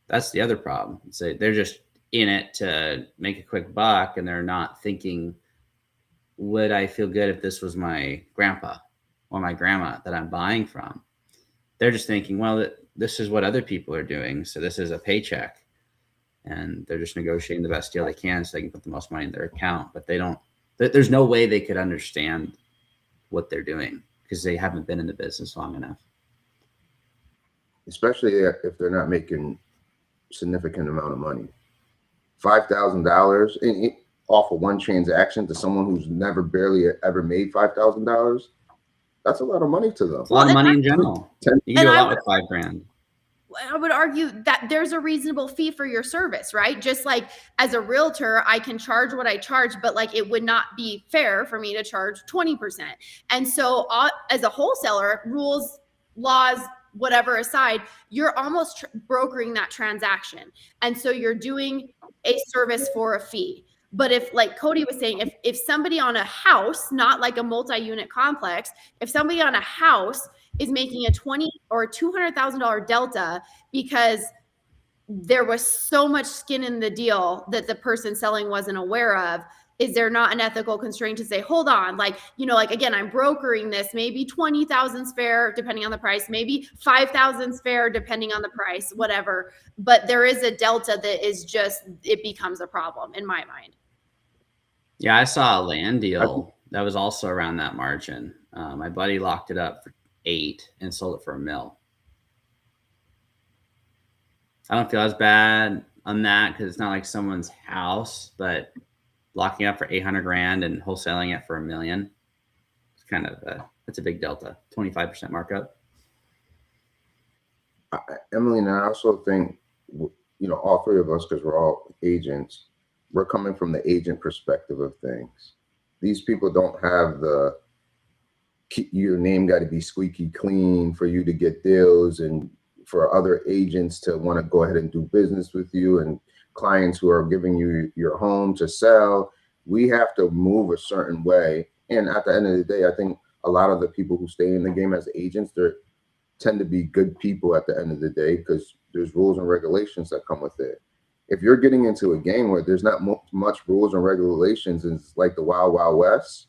That's the other problem. So they're just in it to make a quick buck and they're not thinking, would I feel good if this was my grandpa or my grandma that I'm buying from? They're just thinking, well, this is what other people are doing. So this is a paycheck. And they're just negotiating the best deal they can so they can put the most money in their account. But there's no way they could understand what they're doing because they haven't been in the business long enough. Especially if they're not making significant amount of money. $5,000 off of one transaction to someone who's never barely ever made $5,000, that's a lot of money to them. It's a lot of money in general. You can do a lot with $5,000. I would argue that there's a reasonable fee for your service, right? Just like as a realtor, I can charge what I charge, but like it would not be fair for me to charge 20%. And so as a wholesaler, rules, laws, whatever aside, you're almost brokering that transaction. And so you're doing a service for a fee. But if, like Cody was saying, if somebody on a house, not like a multi-unit complex, if somebody on a house is making a $20,000 or $200,000 delta because there was so much skin in the deal that the person selling wasn't aware of, is there not an ethical constraint to say, hold on, like, you know, like, again, I'm brokering this, maybe 20,000's fair, depending on the price, maybe 5,000's fair, depending on the price, whatever. But there is a delta that is just, it becomes a problem in my mind. Yeah, I saw a land deal that was also around that margin. My buddy locked it up for 8 and sold it for $1 million. I don't feel as bad on that because it's not like someone's house, but locking up for 800 grand and wholesaling it for $1 million, it's kind of that's a big delta, 25% markup. Emily, and I also think, you know, all three of us, because we're all agents, we're coming from the agent perspective of things. These people don't have your name got to be squeaky clean for you to get deals and for other agents to want to go ahead and do business with you and clients who are giving you your home to sell. We have to move a certain way. And at the end of the day, I think a lot of the people who stay in the game as agents, they tend to be good people at the end of the day because there's rules and regulations that come with it. If you're getting into a game where there's not much rules and regulations, and it's like the Wild Wild West,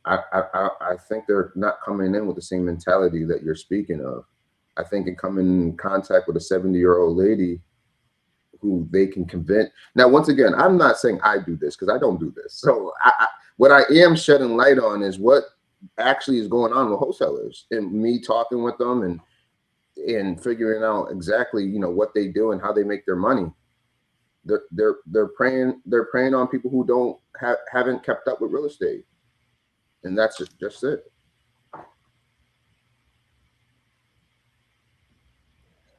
I think they're not coming in with the same mentality that you're speaking of. I think in coming in contact with a 70-year-old lady who they can convince. Now, once again, I'm not saying I do this because I don't do this. So what I am shedding light on is what actually is going on with wholesalers, and me talking with them and figuring out exactly, you know, what they do and how they make their money. They're preying on people who haven't kept up with real estate, and that's just it.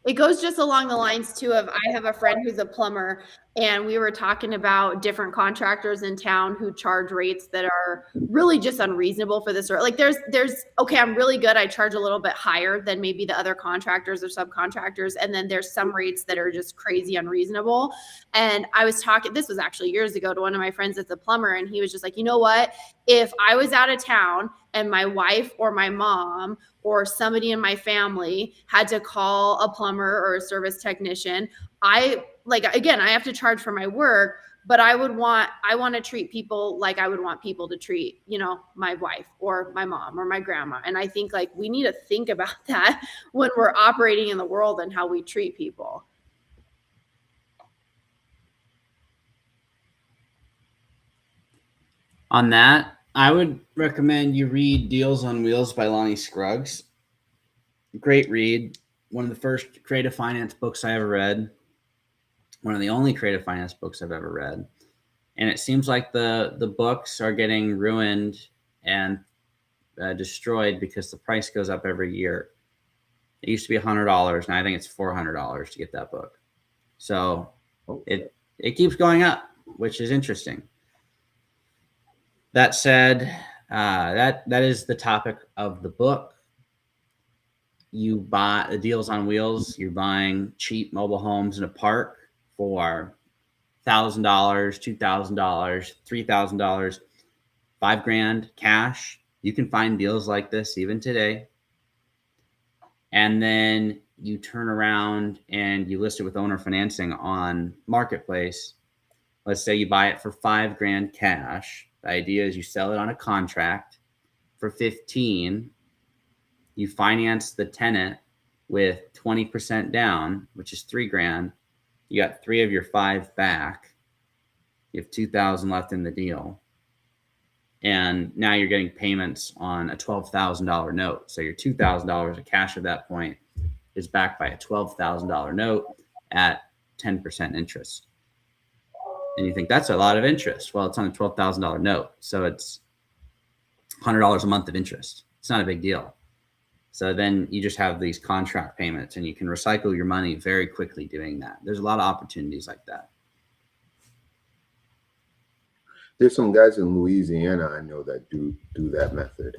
It goes just along the lines too of, I have a friend who's a plumber, and we were talking about different contractors in town who charge rates that are really just unreasonable for this. Like there's, okay, I'm really good. I charge a little bit higher than maybe the other contractors or subcontractors. And then there's some rates that are just crazy unreasonable. And I was talking, this was actually years ago, to one of my friends that's a plumber. And he was just like, you know what, if I was out of town and my wife or my mom or somebody in my family had to call a plumber or a service technician, again, I have to charge for my work, but I want to treat people like I would want people to treat, you know, my wife or my mom or my grandma. And I think like we need to think about that when we're operating in the world and how we treat people. On that, I would recommend you read Deals on Wheels by Lonnie Scruggs. Great read. One of the first creative finance books I ever read. One of the only creative finance books I've ever read. And it seems like the books are getting ruined and destroyed because the price goes up every year. It used to be $100, and I think it's $400 to get that book. So it keeps going up, which is interesting. That said, that is the topic of the book. You buy the Deals on Wheels. You're buying cheap mobile homes in a park for $1,000, $2,000, $3,000, $5,000 cash. You can find deals like this even today. And then you turn around and you list it with owner financing on Marketplace. Let's say you buy it for $5,000 cash. The idea is you sell it on a contract for 15. You finance the tenant with 20% down, which is $3,000. You got 3 of your 5 back. You have $2,000 left in the deal. And now you're getting payments on a $12,000 note. So your $2,000 of cash at that point is backed by a $12,000 note at 10% interest. And you think that's a lot of interest. Well, it's on a $12,000 note. So it's $100 a month of interest. It's not a big deal. So then you just have these contract payments, and you can recycle your money very quickly doing that. There's a lot of opportunities like that. There's some guys in Louisiana I know that do that method.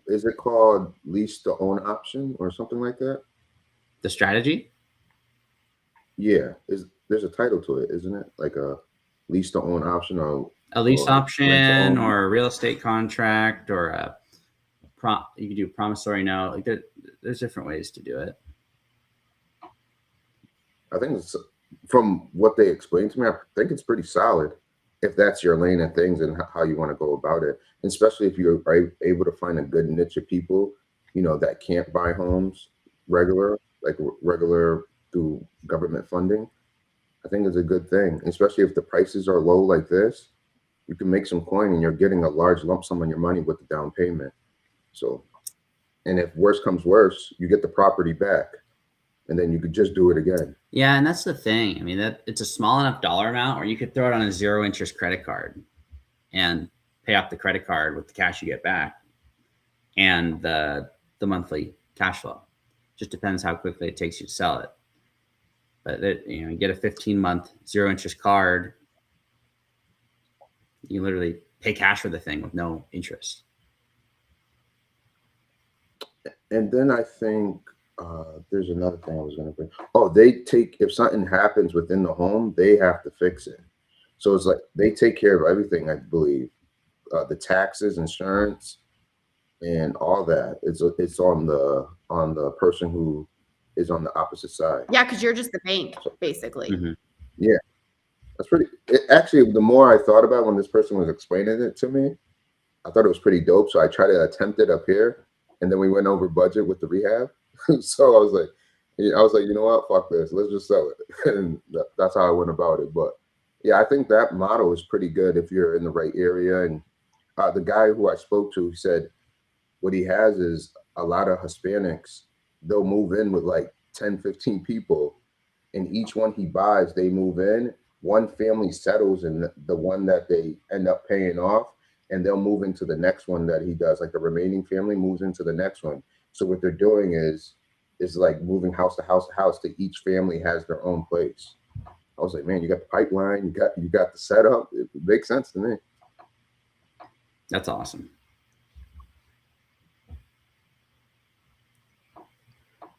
Is it called lease to own option or something like that? The strategy? Yeah, there's a title to it, isn't it? Like a lease to own option, or a lease or option, or a real estate contract, or you can do a promissory note. Like there's different ways to do it. I think it's, from what they explained to me, I think it's pretty solid if that's your lane of things and how you want to go about it. And especially if you're able to find a good niche of people, you know, that can't buy homes regular through government funding. I think it's a good thing, especially if the prices are low like this. You can make some coin, and you're getting a large lump sum on your money with the down payment. So, and if worse comes worse, you get the property back, and then you could just do it again. Yeah, and that's the thing. I mean, that it's a small enough dollar amount where you could throw it on a 0 interest credit card and pay off the credit card with the cash you get back and the monthly cash flow. Just depends how quickly it takes you to sell it. But you get a 15-month 0 interest card. You literally pay cash for the thing with no interest. And then I think there's another thing I was going to bring. Oh, if something happens within the home, they have to fix it. So it's like they take care of everything, I believe. The taxes, insurance, and all that. It's on the person who is on the opposite side. Yeah, because you're just the bank, basically. Mm-hmm. Yeah, that's pretty. Actually, the more I thought about it when this person was explaining it to me, I thought it was pretty dope. So I tried to attempt it up here, and then we went over budget with the rehab. So I was like, I was like, you know what, fuck this, let's just sell it. And that's how I went about it. But yeah, I think that model is pretty good if you're in the right area. And the guy who I spoke to said what he has is a lot of Hispanics. They'll move in with like 10, 15 people, and each one he buys, they move in. One family settles in the one that they end up paying off, and they'll move into the next one that he does. Like the remaining family moves into the next one. So what they're doing is like moving house to house to house. To each family has their own place. I was like, man, you got the pipeline, you got the setup. It makes sense to me. That's awesome.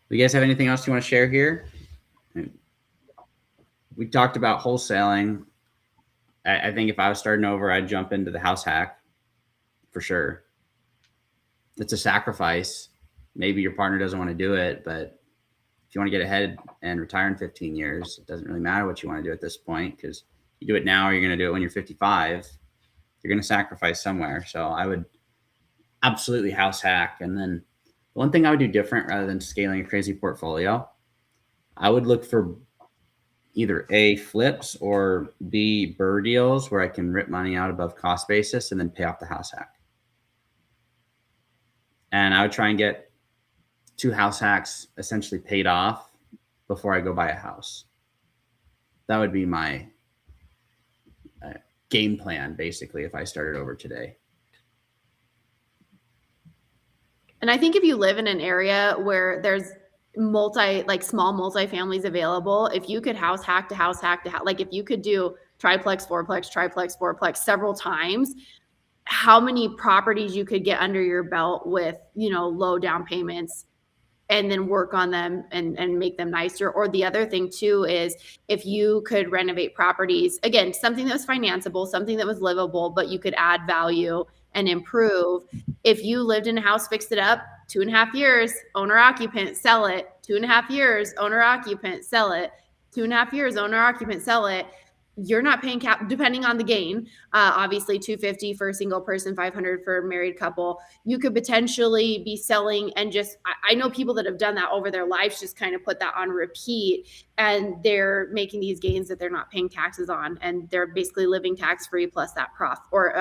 You guys have anything else you want to share here? We talked about wholesaling. I think if I was starting over, I'd jump into the house hack for sure. It's a sacrifice. Maybe your partner doesn't want to do it, but if you want to get ahead and retire in 15 years, it doesn't really matter what you want to do at this point, because you do it now or you're going to do it when you're 55. You're going to sacrifice somewhere. So I would absolutely house hack. And then the one thing I would do different rather than scaling a crazy portfolio, I would look for either A, flips, or B, burr deals where I can rip money out above cost basis and then pay off the house hack. And I would try and get 2 house hacks essentially paid off before I go buy a house. That would be my game plan, basically, if I started over today. And I think if you live in an area where there's small multifamilies available, if you could house hack to house hack to house, like if you could do triplex, fourplex several times, how many properties you could get under your belt with, low down payments, and then work on them and make them nicer. Or the other thing too is if you could renovate properties, again, something that was financeable, something that was livable, but you could add value and improve. If you lived in a house, fixed it up, 2.5 years, owner occupant, sell it, 2.5 years, owner occupant, sell it, 2.5 years, owner occupant, sell it, you're not paying cap, depending on the gain, obviously $250 for a single person, $500 for a married couple. You could potentially be selling and just, I know people that have done that over their lives, just kind of put that on repeat, and they're making these gains that they're not paying taxes on, and they're basically living tax-free plus that profit, or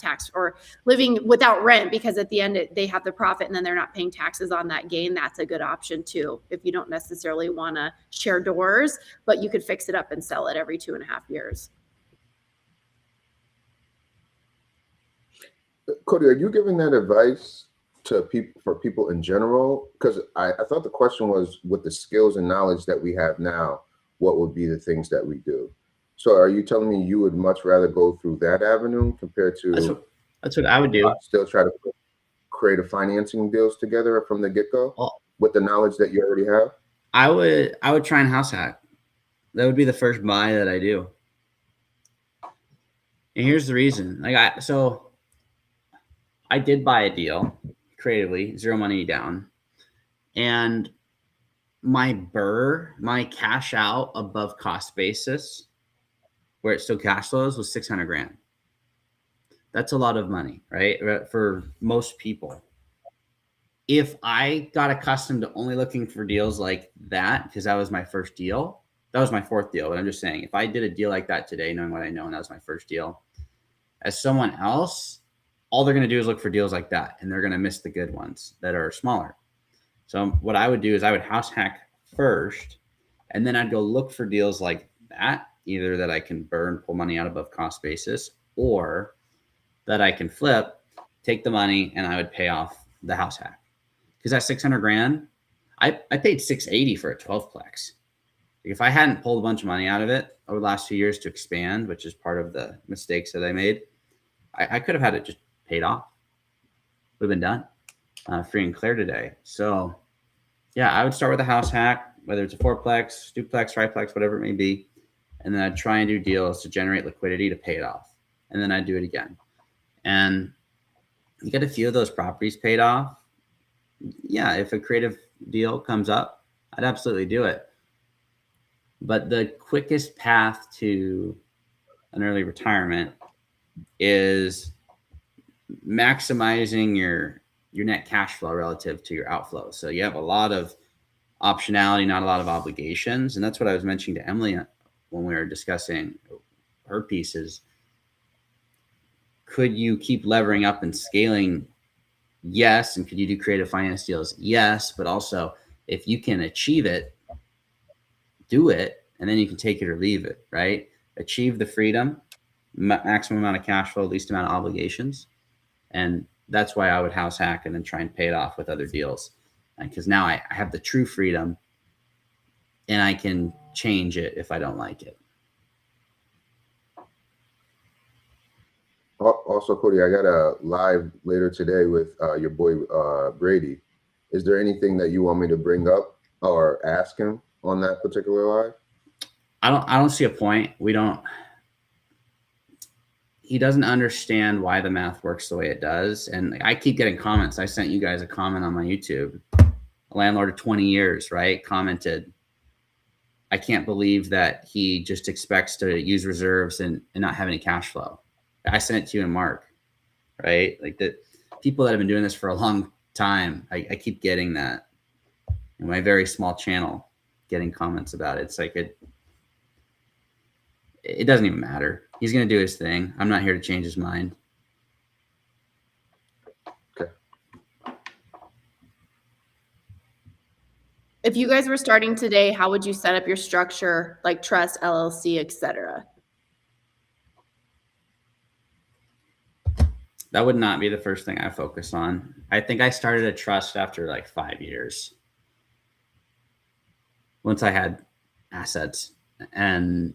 tax, or living without rent, because at the end they have the profit and then they're not paying taxes on that gain. That's a good option too, if you don't necessarily want to share doors, but you could fix it up and sell it every 2.5 years. Cody, are you giving that advice to people in general? Because I thought the question was, with the skills and knowledge that we have now, what would be the things that we do? So are you telling me you would much rather go through that avenue compared to that's what I would do. Still try to create a financing deals together from the get-go with the knowledge that you already have? I would try and house hack. That would be the first buy that I do. And here's the reason. I did buy a deal creatively, 0 money down. And my cash out above cost basis, where it still cash flows, was $600,000. That's a lot of money, right? For most people. If I got accustomed to only looking for deals like that, because that was my first deal, that was my 4th deal. But I'm just saying, if I did a deal like that today, knowing what I know, and that was my first deal, as someone else, all they're going to do is look for deals like that, and they're going to miss the good ones that are smaller. So what I would do is I would house hack first, and then I'd go look for deals like that, either that I can pull money out above cost basis, or that I can flip, take the money, and I would pay off the house hack. Because that $600,000, I paid $680 for a 12-plex. If I hadn't pulled a bunch of money out of it over the last few years to expand, which is part of the mistakes that I made, I could have had it just paid off. We've been done, free and clear today. So yeah, I would start with a house hack, whether it's a 4-plex, duplex, triplex, whatever it may be. And then I'd try and do deals to generate liquidity to pay it off. And then I'd do it again. And you get a few of those properties paid off. Yeah, if a creative deal comes up, I'd absolutely do it. But the quickest path to an early retirement is maximizing your net cash flow relative to your outflow. So you have a lot of optionality, not a lot of obligations. And that's what I was mentioning to Emily when we were discussing her pieces. Could you keep levering up and scaling? Yes. And could you do creative finance deals? Yes. But also, if you can achieve it, do it, and then you can take it or leave it, right? Achieve the freedom, maximum amount of cash flow, least amount of obligations. And that's why I would house hack and then try and pay it off with other deals. Because now I have the true freedom and I can change it if I don't like it. Also, Cody, I got a live later today with your boy Brady. Is there anything that you want me to bring up or ask him on that particular live? I don't see a point. He doesn't understand why the math works the way it does. And I keep getting comments. I sent you guys a comment on my YouTube. A landlord of 20 years, right? Commented, I can't believe that he just expects to use reserves and not have any cash flow. I sent it to you and Mark, right? Like the people that have been doing this for a long time, I keep getting that in my very small channel, getting comments about it. It's like it doesn't even matter. He's going to do his thing. I'm not here to change his mind. Okay. If you guys were starting today, how would you set up your structure, like trust, LLC, etc.? That would not be the first thing I focus on. I think I started a trust after like 5 years. Once I had assets. And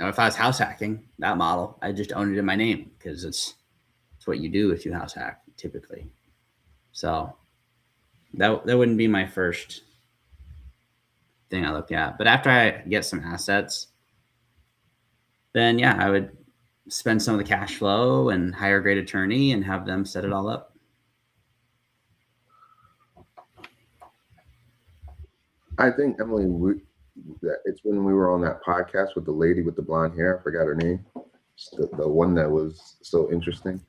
if I was house hacking, that model, I just owned it in my name because it's what you do if you house hack typically. So that wouldn't be my first thing I look at. But after I get some assets, then yeah, I would spend some of the cash flow and hire a great attorney and have them set it all up. I think, Emily, it's when we were on that podcast with the lady with the blonde hair. I forgot her name. The one that was so interesting.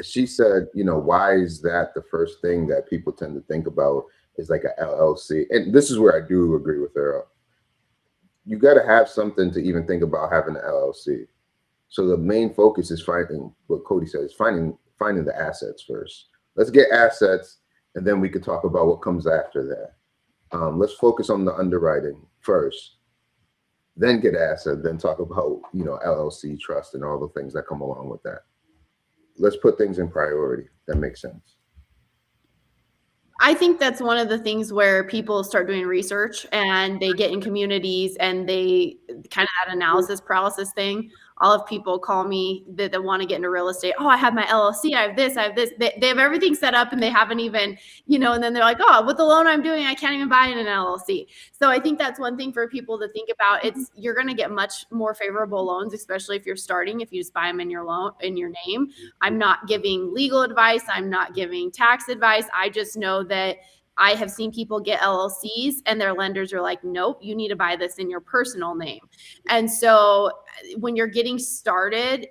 She said, why is that the first thing that people tend to think about is like a LLC? And this is where I do agree with her. You got to have something to even think about having an LLC. So the main focus is finding what Cody said, is finding the assets first. Let's get assets, and then we could talk about what comes after that. Let's focus on the underwriting first, then get asset, then talk about, LLC, trust, and all the things that come along with that. Let's put things in priority. That makes sense. I think that's one of the things where people start doing research and they get in communities and they kind of that analysis paralysis thing. All of people call me that want to get into real estate. Oh, I have my LLC. I have this. They have everything set up and they haven't even, and then they're like, oh, with the loan I'm doing, I can't even buy in an LLC. So I think that's one thing for people to think about. You're going to get much more favorable loans, especially if you're starting, if you just buy them in your name. I'm not giving legal advice. I'm not giving tax advice. I just know that I have seen people get LLCs and their lenders are like, nope, you need to buy this in your personal name. And so when you're getting started,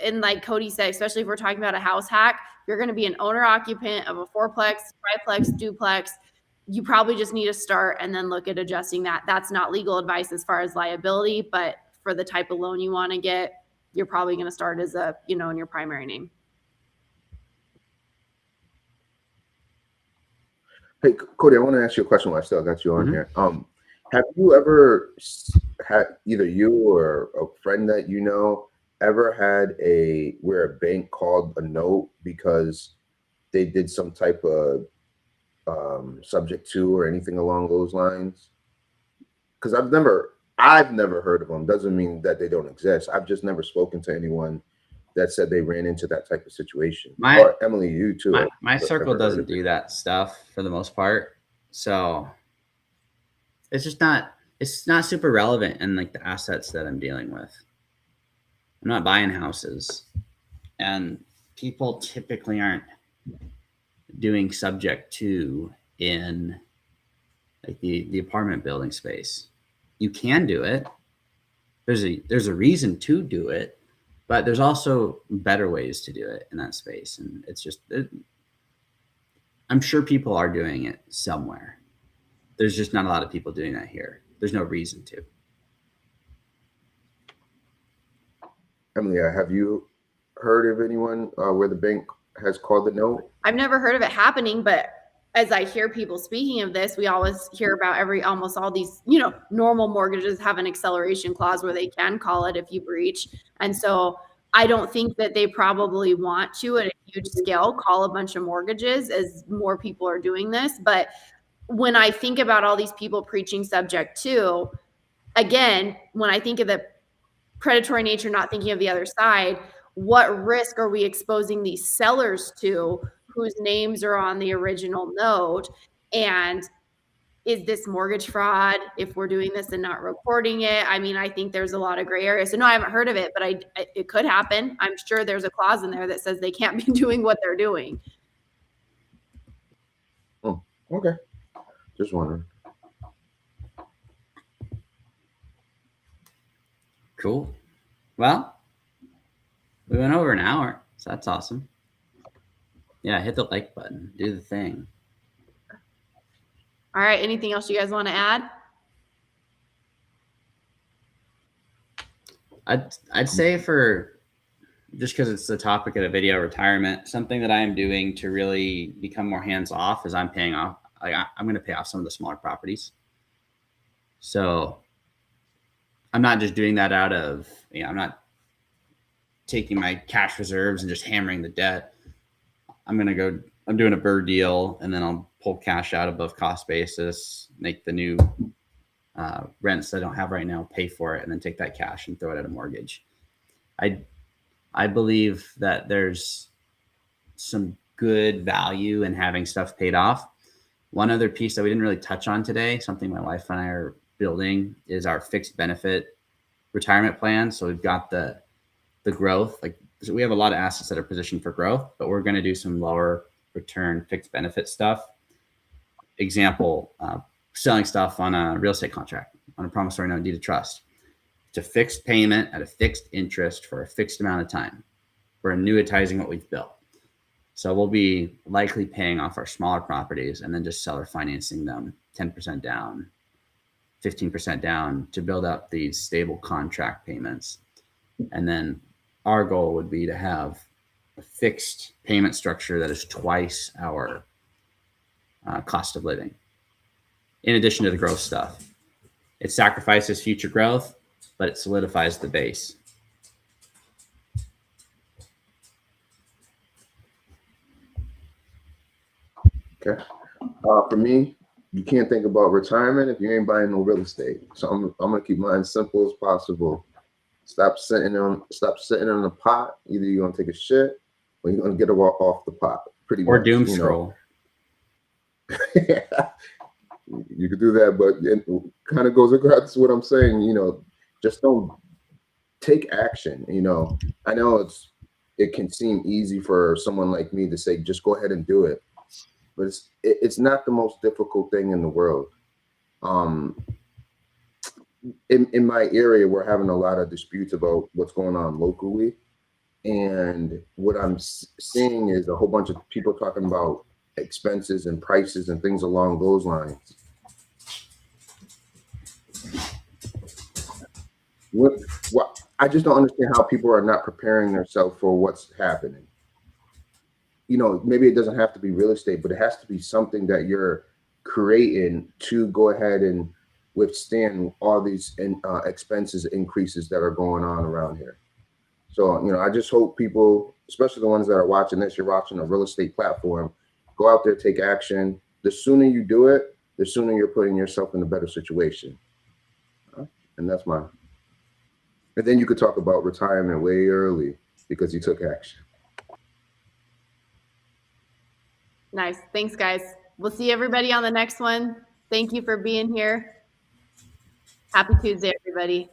and like Cody said, especially if we're talking about a house hack, you're going to be an owner occupant of a fourplex, triplex, duplex. You probably just need to start and then look at adjusting that. That's not legal advice as far as liability, but for the type of loan you want to get, you're probably going to start as in your primary name. Hey, Cody, I want to ask you a question while I still got you on Mm-hmm. here. Have you ever had, either you or a friend that you know, ever had where a bank called a note because they did some type of subject to or anything along those lines? Because I've never heard of them. Doesn't mean that they don't exist. I've just never spoken to anyone that said they ran into that type of situation. Or Emily, you too. My circle doesn't do that stuff for the most part. So it's not super relevant in like the assets that I'm dealing with. I'm not buying houses, and people typically aren't doing subject to in like the apartment building space. You can do it. There's a reason to do it. But there's also better ways to do it in that space. And it's just, I'm sure people are doing it somewhere. There's just not a lot of people doing that here. There's no reason to. Emily, have you heard of anyone where the bank has called the note? I've never heard of it happening, but as I hear people speaking of this, we always hear about almost all these, normal mortgages have an acceleration clause where they can call it if you breach. And so I don't think that they probably want to at a huge scale call a bunch of mortgages as more people are doing this. But when I think about all these people preaching subject to, again, when I think of the predatory nature, not thinking of the other side, what risk are we exposing these sellers to whose names are on the original note? And is this mortgage fraud if we're doing this and not reporting it? I mean, I think there's a lot of gray areas. So no, I haven't heard of it, but it could happen. I'm sure there's a clause in there that says they can't be doing what they're doing. Oh, okay. Just wondering. Cool. Well, we went over an hour, so that's awesome. Yeah, hit the like button. Do the thing. All right. Anything else you guys want to add? I'd say for just because it's the topic of the video, retirement, something that I am doing to really become more hands off is I'm paying off. I'm going to pay off some of the smaller properties. So I'm not just doing that out of, I'm not taking my cash reserves and just hammering the debt. I'm doing a bird deal, and then I'll pull cash out above cost basis, make the new rents that I don't have right now, pay for it, and then take that cash and throw it at a mortgage. I believe that there's some good value in having stuff paid off. One other piece that we didn't really touch on today, something my wife and I are building, is our fixed benefit retirement plan. So we've got the growth, so we have a lot of assets that are positioned for growth, but we're going to do some lower return fixed benefit stuff. Example, selling stuff on a real estate contract, on a promissory note, deed of trust. It's a fixed payment at a fixed interest for a fixed amount of time. We're annuitizing what we've built. So we'll be likely paying off our smaller properties and then just seller financing them 10% down, 15% down to build up these stable contract payments. And then our goal would be to have a fixed payment structure that is twice our cost of living, in addition to the growth stuff. It sacrifices future growth, but it solidifies the base. Okay. For me, you can't think about retirement if you ain't buying no real estate. So I'm gonna keep mine simple as possible. Stop sitting on the pot. Either you're gonna take a shit or you're gonna get it off the pot. Pretty or much. doom scroll. You could do that, but it kind of goes across what I'm saying. Just don't take action. I know it can seem easy for someone like me to say, just go ahead and do it, but it's not the most difficult thing in the world. In my area, we're having a lot of disputes about what's going on locally, and what I'm seeing is a whole bunch of people talking about expenses and prices and things along those lines. I just don't understand how people are not preparing themselves for what's happening. Maybe it doesn't have to be real estate, but it has to be something that you're creating to go ahead and withstand all these expenses increases that are going on around here. So, I just hope people, especially the ones that are watching this, you're watching a real estate platform, go out there, take action. The sooner you do it, the sooner you're putting yourself in a better situation. And that's mine. And then you could talk about retirement way early because you took action. Nice. Thanks, guys. We'll see everybody on the next one. Thank you for being here. Happy Tuesday, everybody.